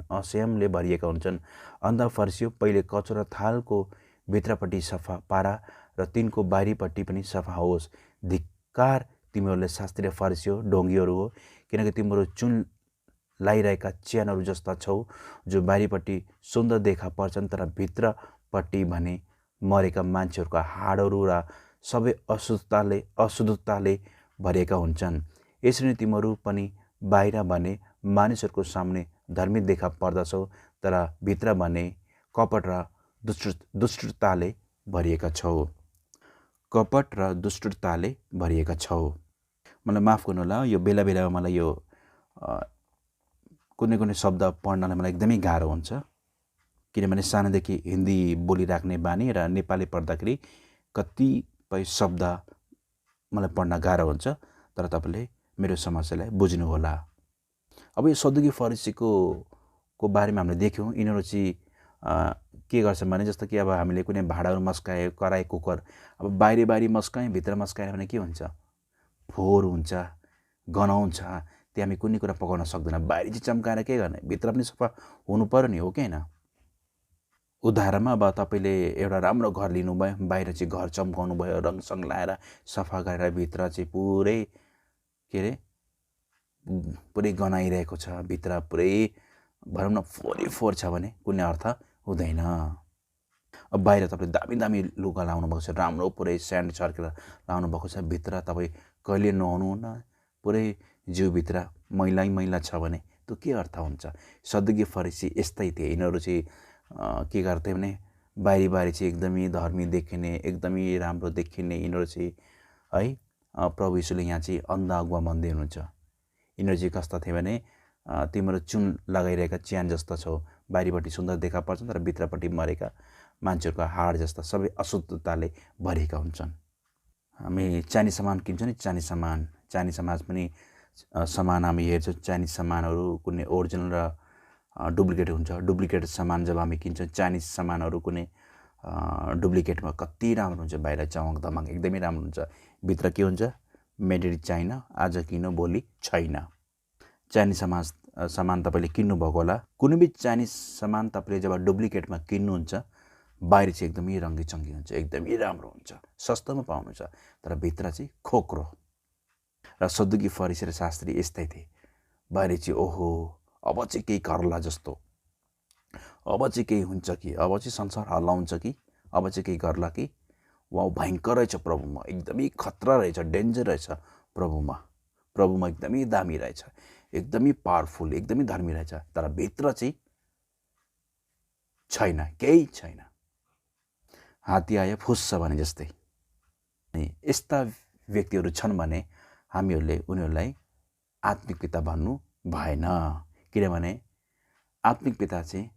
अन्ध फरिसी, पहिले कचौरा थालको भित्रपट्टि सफा पारा र तिनको बाहिरपट्टि पनि सफा होस्। धिक्कार तिमीहरूले शास्त्री र फरिसी ढोङ्गीहरू हो, किनकि तिमीहरू चुन लाइरहेका च्यानहरू जस्ता छौ, जो बाहिरपट्टि सुन्दर देखा पर्छन् तर भित्रपट्टि भने मरेका मान्छेहरूका हाडहरू र सबै अशुद्धताले भरिएका हुन्छन्। यसरी तिमीहरू पनि बाहिर भने मानिसहरूको सामने धर्मी देखा पर्दछौ तर भित्र भने कपट र दुष्टताले भरिएका छौ। मलाई माफ गर्नु होला, यो बेला बेलामा मलाई यो कुनै शब्द पढ्नलाई मलाई एकदमै गाह्रो हुन्छ, किनभने सानोदेखि हिन्दी बोलिराख्ने बानी र नेपाली पढ्दाखेरि कतिपय शब्द मलाई पढ्न गाह्रो हुन्छ, तर तपाईँले मेरो समस्यालाई बुझ्नुहोला। अब यो सदुकी फरिसीको बारेमा हामीले देख्यौँ। यिनीहरू चाहिँ के गर्छन् भने, जस्तो कि अब हामीले कुनै भाँडाहरू मस्कायो, कराई, कुकर, अब बाहिरी मस्कायौँ, भित्र मस्काएन भने के हुन्छ? फोहोर हुन्छ, गनाउँछ। त्यो हामी कुनै कुरा पकाउन सक्दैन। बाहिरी चाहिँ चम्काएर के गर्ने? भित्र पनि सफा हुनु पर्यो नि, हो कि होइन? उदाहरणमा अब तपाईँले एउटा राम्रो घर लिनुभयो, बाहिर चाहिँ घर चम्काउनु भयो, रङसङ लाएर सफा गरेर भित्र चाहिँ पुरै गनाइरहेको छ, भित्र पुरै भनौँ न फोहोर छ भने कुनै अर्थ हुँदैन। अब बाहिर तपाईँले दामी दामी लुगा लाउनु भएको छ, राम्रो पुरै स्यान्ड छर्केर लाउनु भएको छ, भित्र तपाईँ कहिले नुहाउनुहुन्न, पुरै जिउभित्र मैला छ भने त्यो के अर्थ हुन्छ? सदुकी फरिसी यस्तै थिए। यिनीहरू चाहिँ के गर्थे भने बाहिरी चाहिँ एकदमै धर्मी देखिने, एकदमै राम्रो देखिने यिनीहरू चाहिँ है, प्रभु यीशुले यहाँ चाहिँ अन्ध अगुवा भन्दै हुनुहुन्छ। यिनीहरू चाहिँ कस्ता थिए भने तिमीहरू चुन लगाइरहेका च्यान जस्ता छौ, बाहिरपट्टि सुन्दर देखा पर्छन् तर भित्रपट्टि मरेका मान्छेहरूको हाड जस्ता सबै अशुद्धताले भरिएका हुन्छन्। हामी चाइनिज सामान किन्छौँ नि, चाइनिज सामान पनि सामान हामी हेर्छौँ, चाइनिज सामानहरू कुनै ओरिजिनल र डुप्लिकेट हुन्छ। डुप्लिकेट सामान जब हामी किन्छौँ, चाइनिज सामानहरू कुनै डुप्लिकेटमा कति राम्रो हुन्छ, बाहिर चमक दमक एकदमै राम्रो हुन्छ, भित्र के हुन्छ? मेड इन चाइना, आज किन भोलि छैन। चाइनिज सामान तपाईँले किन्नुभएको होला। कुनै भी चाइनिज सामान तपाईँले जब डुप्लिकेटमा किन्नुहुन्छ, बाहिर चाहिँ एकदमै रङ्गीचङ्गी हुन्छ, एकदमै राम्रो हुन्छ, सस्तोमा पाउनुहुन्छ, तर भित्र चाहिँ खोक्रो। र सदुकी फरिसी र शास्त्री यस्तै थिए। बाहिर चाहिँ ओहो अब चाहिँ केही गर्ला जस्तो, अब चाहिँ केही हुन्छ कि, अब चाहिँ संसार हल्लाउँछ कि अब चाहिँ केही गर्ला कि वा भयङ्कर रहेछ प्रभुमा, एकदमै खतरा रहेछ, डेन्जर रहेछ प्रभुमा एकदमै दामी रहेछ, एकदमै पावरफुल, एकदमै धर्मी रहेछ, तर भित्र चाहिँ छैन, केही छैन। हात्ती आयो फुस्छ भने जस्तै। यस्ता व्यक्तिहरू छन् भने हामीहरूले उनीहरूलाई आत्मिक पिता भन्नु भएन, किनभने आत्मिक पिता चाहिँ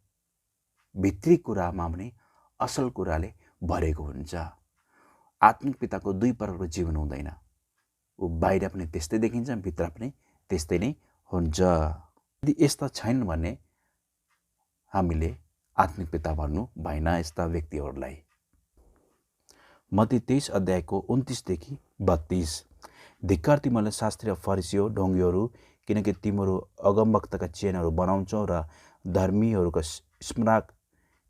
भित्री कुरामा पनि असल कुराले भरेको हुन्छ। आत्मिक पिताको दुई प्रकारको जीवन हुँदैन, ऊ बाहिर पनि त्यस्तै देखिन्छ, भित्र पनि त्यस्तै नै हुन्छ। यदि यस्ता छैनन् भने हामीले आत्मिक पिता भन्नु भएन यस्ता व्यक्तिहरूलाई। मत्ती 23 अध्यायको 29 देखि 32। धिक्कार तिमीहरूलाई शास्त्री र फरिसी हो, ढोङ्गीहरू, किनकि तिमीहरू अगमवक्ताका चेनहरू बनाउँछौ र धर्मीहरूका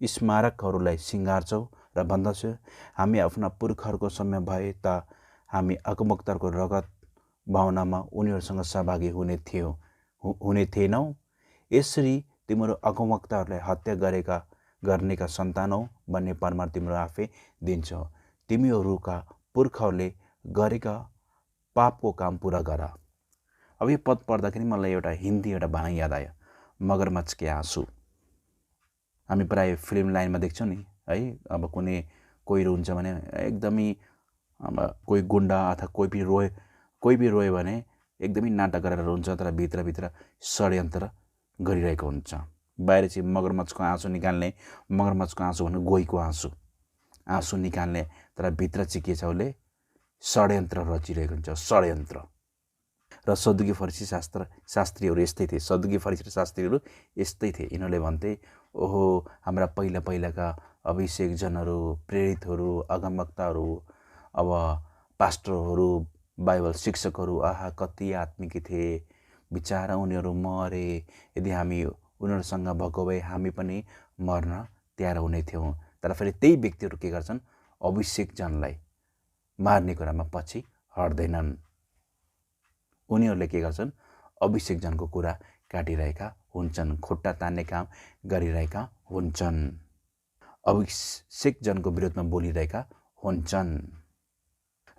स्मारकहरूलाई सिँगार्छौ र भन्दछौ, हामी आफ्ना पुर्खाहरूको समय भए त हामी अगमवक्ताहरूको रगत भावनामा उनीहरूसँग सहभागी हुने थिएनौँ। यसरी तिमीहरू अगमवक्ताहरूलाई हत्या गर्नेका सन्तान हौ भन्ने प्रमाण तिमीहरू आफै दिन्छौ। तिमीहरूका पुर्खाहरूले गरेका पापको काम पुरा गर। अब यो पद पढ्दाखेरि मलाई एउटा हिन्दी एउटा भनाइ याद आयो, मगरमच्छ के आँसु। हामी प्रायः फिल्म लाइनमा देख्छौँ नि है, अब कोही रुन्छ भने एकदमै, अब कोही गुन्डा अथवा कोही पनि रोयो भने एकदमै नाटक गरेर रुन्छ, तर भित्रभित्र षड्यन्त्र गरिरहेको हुन्छ। बाहिर चाहिँ मगरमच्छको आँसु निकाल्ने, मगरमच्छको आँसु भन्नु गोहीको आँसु निकाल्ने, तर भित्र चाहिँ के छ, उसले षड्यन्त्र रचिरहेको हुन्छ, षड्यन्त्र। र सदुकी फरिसी शास्त्रीहरू यस्तै थिए, सदुकी फरिसी र शास्त्रीहरू यस्तै थिए। यिनीहरूले भन्थे, ओहो हाम्रा पहिलाका अभिषेकजनहरू, प्रेरितहरू, अगमवक्ताहरू, अब पास्टरहरू, बाइबल शिक्षकहरू, आहा कति आत्मिक थिए, बिचारा उनीहरू मरे, यदि हामी उनीहरूसँग भएको भए हामी पनि मर्न तयार हुने थियौँ। तर फेरि त्यही व्यक्तिहरू के गर्छन्, अभिषेकजनलाई मार्ने कुरामा पछि हट्दैनन्। उनीहरूले के गर्छन्, अभिषेकजनको कुरा काटिरहेका हुन्छन्, खुट्टा तान्ने काम गरिरहेका हुन्छन्, अभिषेकजनको विरोधमा बोलिरहेका हुन्छन्।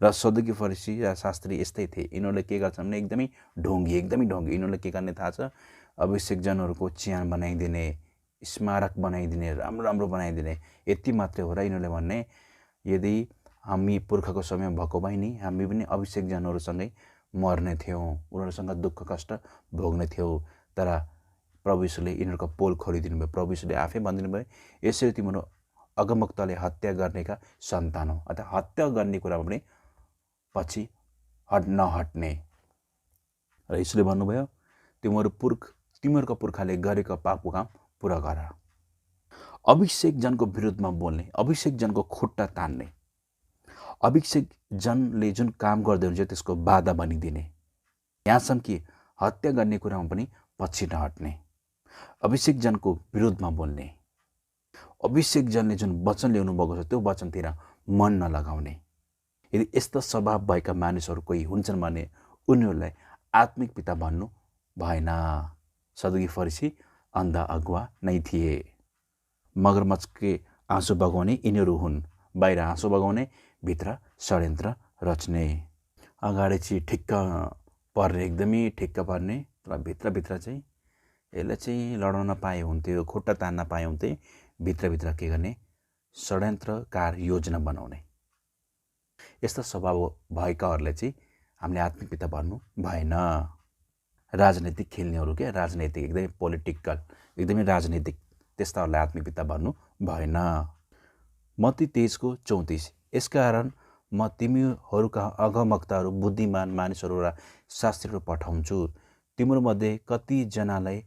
र सदुकी फरिसी र शास्त्री यस्तै थिए। यिनीहरूले के गर्छन् भने एकदमै ढोङ्गी। यिनीहरूले के गर्ने थाहा छ, अभिषेकजनहरूको चिहान बनाइदिने, स्मारक बनाइदिने, राम्रो बनाइदिने। यति मात्रै हो र यिनीहरूले भन्ने, यदि हामी पुर्खाको समय भएको भए नि हामी पनि अभिषेकजनहरूसँगै मर्ने थियौँ, उनीहरूसँग दुःख कष्ट भोग्ने थियौँ। तर प्रभु यीशुले यिनीहरूको पोल खोलिदिनु भयो। प्रभु यीशुले आफै भनिदिनु भयो, यसरी तिमीहरू अगमवक्ताले हत्या गर्नेका सन्तान हो, अथवा हत्या गर्ने कुरामा पनि पछि नहट्ने। र यीशुले भन्नुभयो, तिमीहरूको पुर्खाले गरेको पापको काम पुरा गर। अभिषेकजनको विरुद्धमा बोल्ने, अभिषेकजनको खुट्टा तान्ने, अभिषेकजनले जुन काम गर्दै हुन्छ त्यसको बाधा बनिदिने, यहाँसम्म कि हत्या गर्ने कुरामा पनि पछि नहट्ने, अभिषेकजनको विरुद्धमा बोल्ने, अभिषेकजनले जुन वचन ल्याउनु भएको छ त्यो वचनतिर मन नलगाउने। यदि यस्ता स्वभाव भएका मानिसहरू कोही हुन्छन् भने उनीहरूलाई आत्मिक पिता भन्नु भएन। सदुकी फरिसी अन्धा अगुवा नै थिए। मगरमच्छके आँसु बगाउने यिनीहरू हुन्, बाहिर आँसु बगाउने, भित्र षड्यन्त्र रच्ने। अगाडि चाहिँ ठिक्क पर्ने, एकदमै ठिक्क पर्ने, तर भित्रभित्र चाहिँ यसलाई चाहिँ लडाउन पाए हुन्थ्यो, खुट्टा तान्न पाए हुन्थे, भित्रभित्र के गर्ने, षड्यन्त्रकार योजना बनाउने। यस्ता स्वभाव भएकाहरूलाई चाहिँ हामीले आत्मिक पिता भन्नु भएन। राजनीतिक खेल्नेहरू के, राजनीतिक एकदमै पोलिटिकल, एकदमै राजनीतिक, त्यस्ताहरूलाई आत्मिक पिता भन्नु भएन। मत्ती 23:34। यसकारण म तिमीहरूका अगमवक्ताहरू, बुद्धिमान मानिसहरू र शास्त्रीहरू पठाउँछु। तिमीहरूमध्ये कतिजनालाई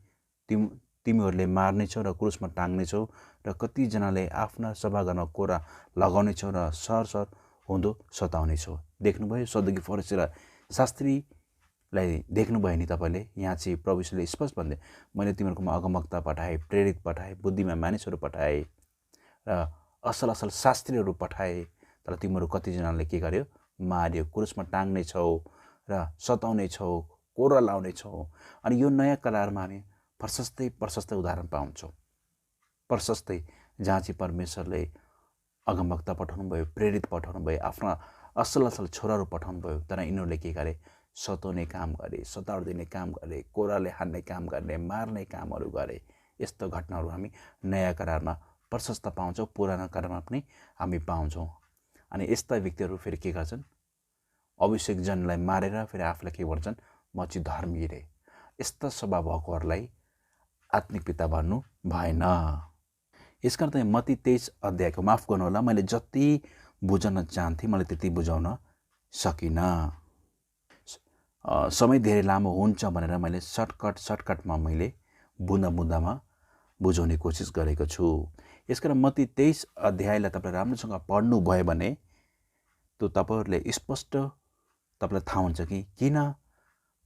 तिमीहरूले मार्नेछौ र क्रुसमा टाङ्नेछौ, र कतिजनाले आफ्ना सभाघरमा कोरा लगाउनेछौ र सहर हुँदो सताउनेछौ। देख्नुभयो, सदुकी फरिसी र शास्त्रीलाई देख्नुभयो नि तपाईँले। यहाँ चाहिँ प्रभु यीशुले स्पष्ट भन्दै, मैले तिमीहरूकोमा अगमवक्ता पठाएँ, प्रेरित पठाएँ, बुद्धिमान मानिसहरू पठाएँ र असल शास्त्रीहरू पठाएँ, तर तिमीहरू कतिजनाले के गर्यो, मार्यो, क्रुसमा टाङ्नेछौ र सताउनेछौ, कोरा लाउनेछौ। अनि यो नयाँ करारमा हामी प्रशस्तै उदाहरण पाउँछौँ, प्रशस्तै, जहाँ चाहिँ परमेश्वरले अगमवक्ता पठाउनु भयो, प्रेरित पठाउनु भयो, आफ्ना असल असल छोराहरू पठाउनु भयो। तर यिनीहरूले के गरे? सताउने काम गरे, सताडिदिने काम गरे, कोराले हान्ने काम गर्ने, मार्ने कामहरू गरे। यस्तो घटनाहरू हामी नयाँ करारमा प्रशस्त पाउँछौँ, पुरानो करारमा पनि हामी पाउँछौँ। अनि यस्ता व्यक्तिहरू फेरि के गर्छन्? अभिषेकजनलाई मारेर फेरि आफूलाई के भन्छन्? म चाहिँ धर्मी रे। यस्ता स्वभाव भएकोहरूलाई आत्मिक पिता भन्नु भएन। यसकारण त मत्ती 23 अध्यायको, माफ गर्नुहोला, मैले जति बुझाउन चाहन्थेँ मैले त्यति बुझाउन सकिनँ। समय धेरै लामो हुन्छ भनेर मैले सर्टकटमा मैले बुँदामा बुझाउने कोसिस गरेको छु। यसकारण मत्ती 23 अध्यायलाई तपाईँले राम्रोसँग पढ्नुभयो भने त्यो तपाईँहरूले स्पष्ट तपाईँलाई थाहा हुन्छ कि किन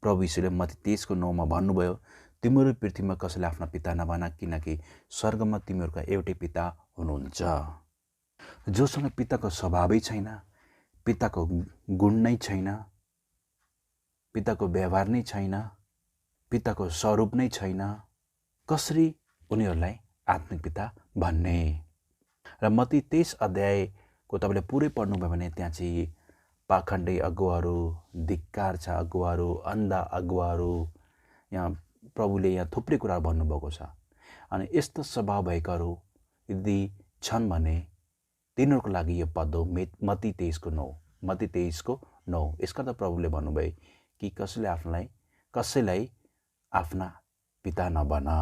प्रभु यीशुले मत्ती 23:9 भन्नुभयो, तिमीहरू पृथ्वीमा कसैले आफ्ना पिता नबना, किनकि स्वर्गमा तिमीहरूका एउटै पिता हुनुहुन्छ। जोसँग पिताको स्वभावै छैन, पिताको गुण नै छैन, पिताको व्यवहार नै छैन, पिताको स्वरूप नै छैन, कसरी उनीहरूलाई आत्मिक पिता भन्ने? र मत्ती 23 अध्यायको तपाईँले पुरै पढ्नुभयो भने त्यहाँ चाहिँ पाखण्डी अगुवाहरू, धिक्कार छ अगुवाहरू, अन्धा अगुवाहरू, यहाँ प्रभुले यहाँ थुप्रै कुराहरू भन्नुभएको छ। अनि यस्तो स्वभाव भएकाहरू यदि छन् भने तिनीहरूको लागि यो पद हो मत्ती 23:9। यसका त प्रभुले भन्नुभयो कि कसैलाई आफ्ना पिता नबना।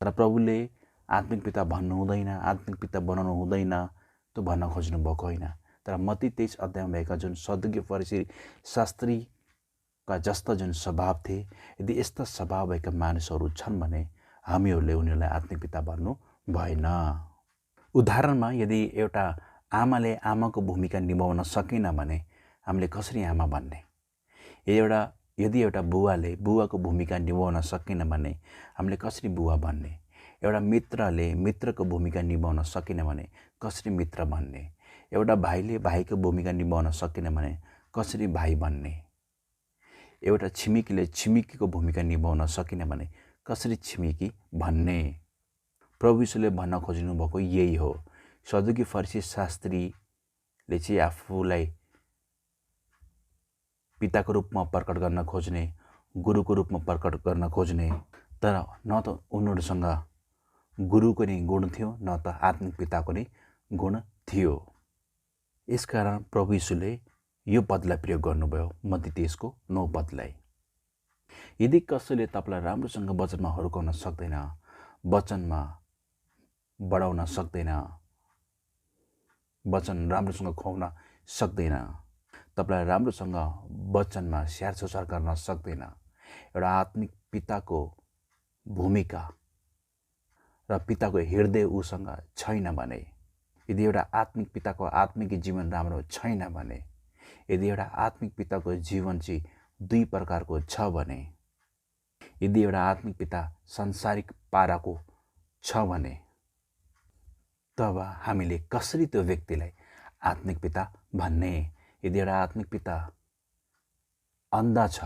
तर प्रभुले आत्मिक पिता भन्नु हुँदैन, आत्मिक पिता बनाउनु हुँदैन, त्यो भन्न खोज्नु भएको होइन। तर मत्ती 23 अध्यायमा भएका जुन सदुकी फरिसी शास्त्रीका जस्ता जुन स्वभाव थिए, यदि यस्ता स्वभाव भएका मानिसहरू छन् भने हामीहरूले उनीहरूलाई आत्मिक पिता भन्नु भएन। उदाहरणमा यदि एउटा आमाले आमाको भूमिका निभाउन सकेन भने हामीले कसरी आमा भन्ने? यदि एउटा बुवाले बुवाको भूमिका निभाउन सकेन भने हामीले कसरी बुवा भन्ने? एउटा मित्रले मित्रको भूमिका निभाउन सकेन भने कसरी मित्र भन्ने? एउटा भाइले भाइको भूमिका निभाउन सकेन भने कसरी भाइ भन्ने? एउटा छिमेकीले छिमेकीको भूमिका निभाउन सकेन भने कसरी छिमेकी भन्ने? प्रभु यीशुले भन्न खोज्नु भएको यही हो। सदुकी फरिसी शास्त्रीले चाहिँ आफूलाई पिताको रूपमा प्रकट गर्न खोज्ने, गुरुको रूपमा प्रकट गर्न खोज्ने, तर न त उनीहरूसँग गुरुको नै गुण थियो, न त आत्मिक पिताको नै गुण थियो। यसकारण प्रभु यीशुले यो पदलाई प्रयोग गर्नुभयो, मत्ती 23:9 पदलाई। यदि कसैले तपाईँलाई राम्रोसँग वचनमा हुर्काउन सक्दैन, वचनमा बढाउन सक्दैन, वचन राम्रोसँग खुवाउन सक्दैन, तपाईँलाई राम्रोसँग वचनमा स्याहार सुसार गर्न सक्दैन, एउटा आत्मिक पिताको भूमिका र पिताको हृदय उसँग छैन भने, यदि एउटा आत्मिक पिताको आत्मिक जीवन राम्रो छैन भने, यदि एउटा आत्मिक पिताको जीवन चाहिँ दुई प्रकारको छ भने, यदि एउटा आत्मिक पिता सांसारिक पाराको छ भने, तब हामीले कसरी त्यो व्यक्तिलाई आत्मिक पिता भन्ने? यदि एउटा आत्मिक पिता अन्धा छ,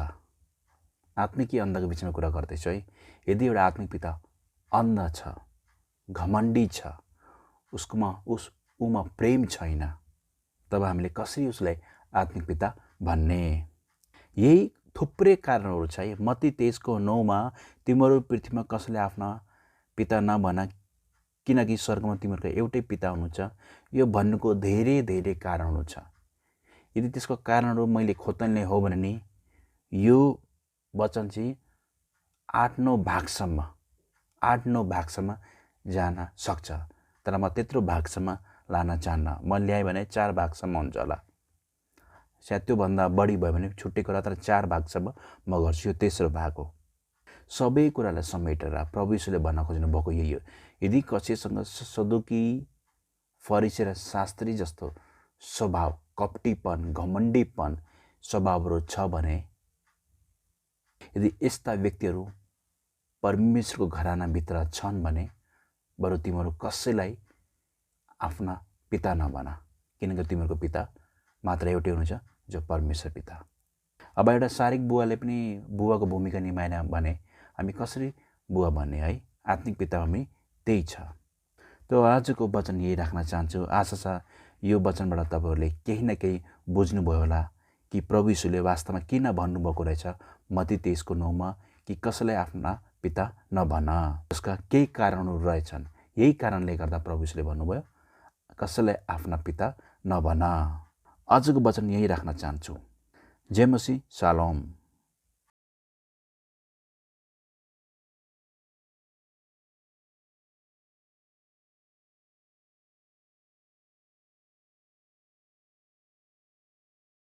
आत्मिक अन्धको बिचमा कुरा गर्दैछु है, यदि एउटा आत्मिक पिता अन्धा छ, घमण्डी छ, उमा प्रेम छैन, तब हामीले कसरी उसलाई आत्मिक पिता भन्ने? यही थुप्रै कारणहरू छ है। मत्ती 23:9 तिमीहरू पृथ्वीमा कसैले आफ्ना पिता नभन, किनकि स्वर्गमा तिमीहरूको एउटै पिता हुनुहुन्छ, यो भन्नुको धेरै धेरै कारणहरू छ। यदि त्यसको कारणहरू मैले खोतल्ने हो भने नि यो वचन चाहिँ 8-9 भागसम्म जान सक्छ, तर म त्यत्रो भागसम्म लान चाहन्न। म ल्याएँ भने 4 भागसम्म हुन्छ होला, सायद त्योभन्दा बढी भयो भने छुट्टै कुरा, तर 4 भागसम्म म गर्छु। यो तेस्रो भाग हो। सबै कुरालाई समेटेर प्रभु यीशुले भन्न खोज्नु भएको यही हो। यदि कसैसँग सदुकी फरिसी र शास्त्री जस्तो स्वभाव, कपटीपन, घमण्डीपन स्वभावहरू छ भने, यदि यस्ता व्यक्तिहरू परमेश्वरको घरानाभित्र छन् भने बरु तिमीहरू कसैलाई आफ्ना पिता नबन, किनकि तिमीहरूको पिता मात्र एउटै हुनुहुन्छ, जो परमेश्वर पिता। अब एउटा शारीरिक बुवाले पनि बुवाको भूमिका निभाएन भने हामी कसरी बुवा भन्ने है? आत्मिक पिता हामी त्यही छ। तो आजको वचन यही राख्न चाहन्छु। आशा छ यो वचनबाट तपाईँहरूले केही न केही बुझ्नुभयो होला कि प्रभु यीशुले वास्तवमा किन भन्नुभएको रहेछ मत्ती 23:9 कि कसैलाई आफ्ना पिता नभन। यसका केही कारणहरू रहेछन्। यही कारणले गर्दा प्रभु यीशुले भन्नुभयो कसैलाई आफ्ना पिता नभन। आजको वचन यही राख्न चाहन्छु। जय मसीह, शालोम।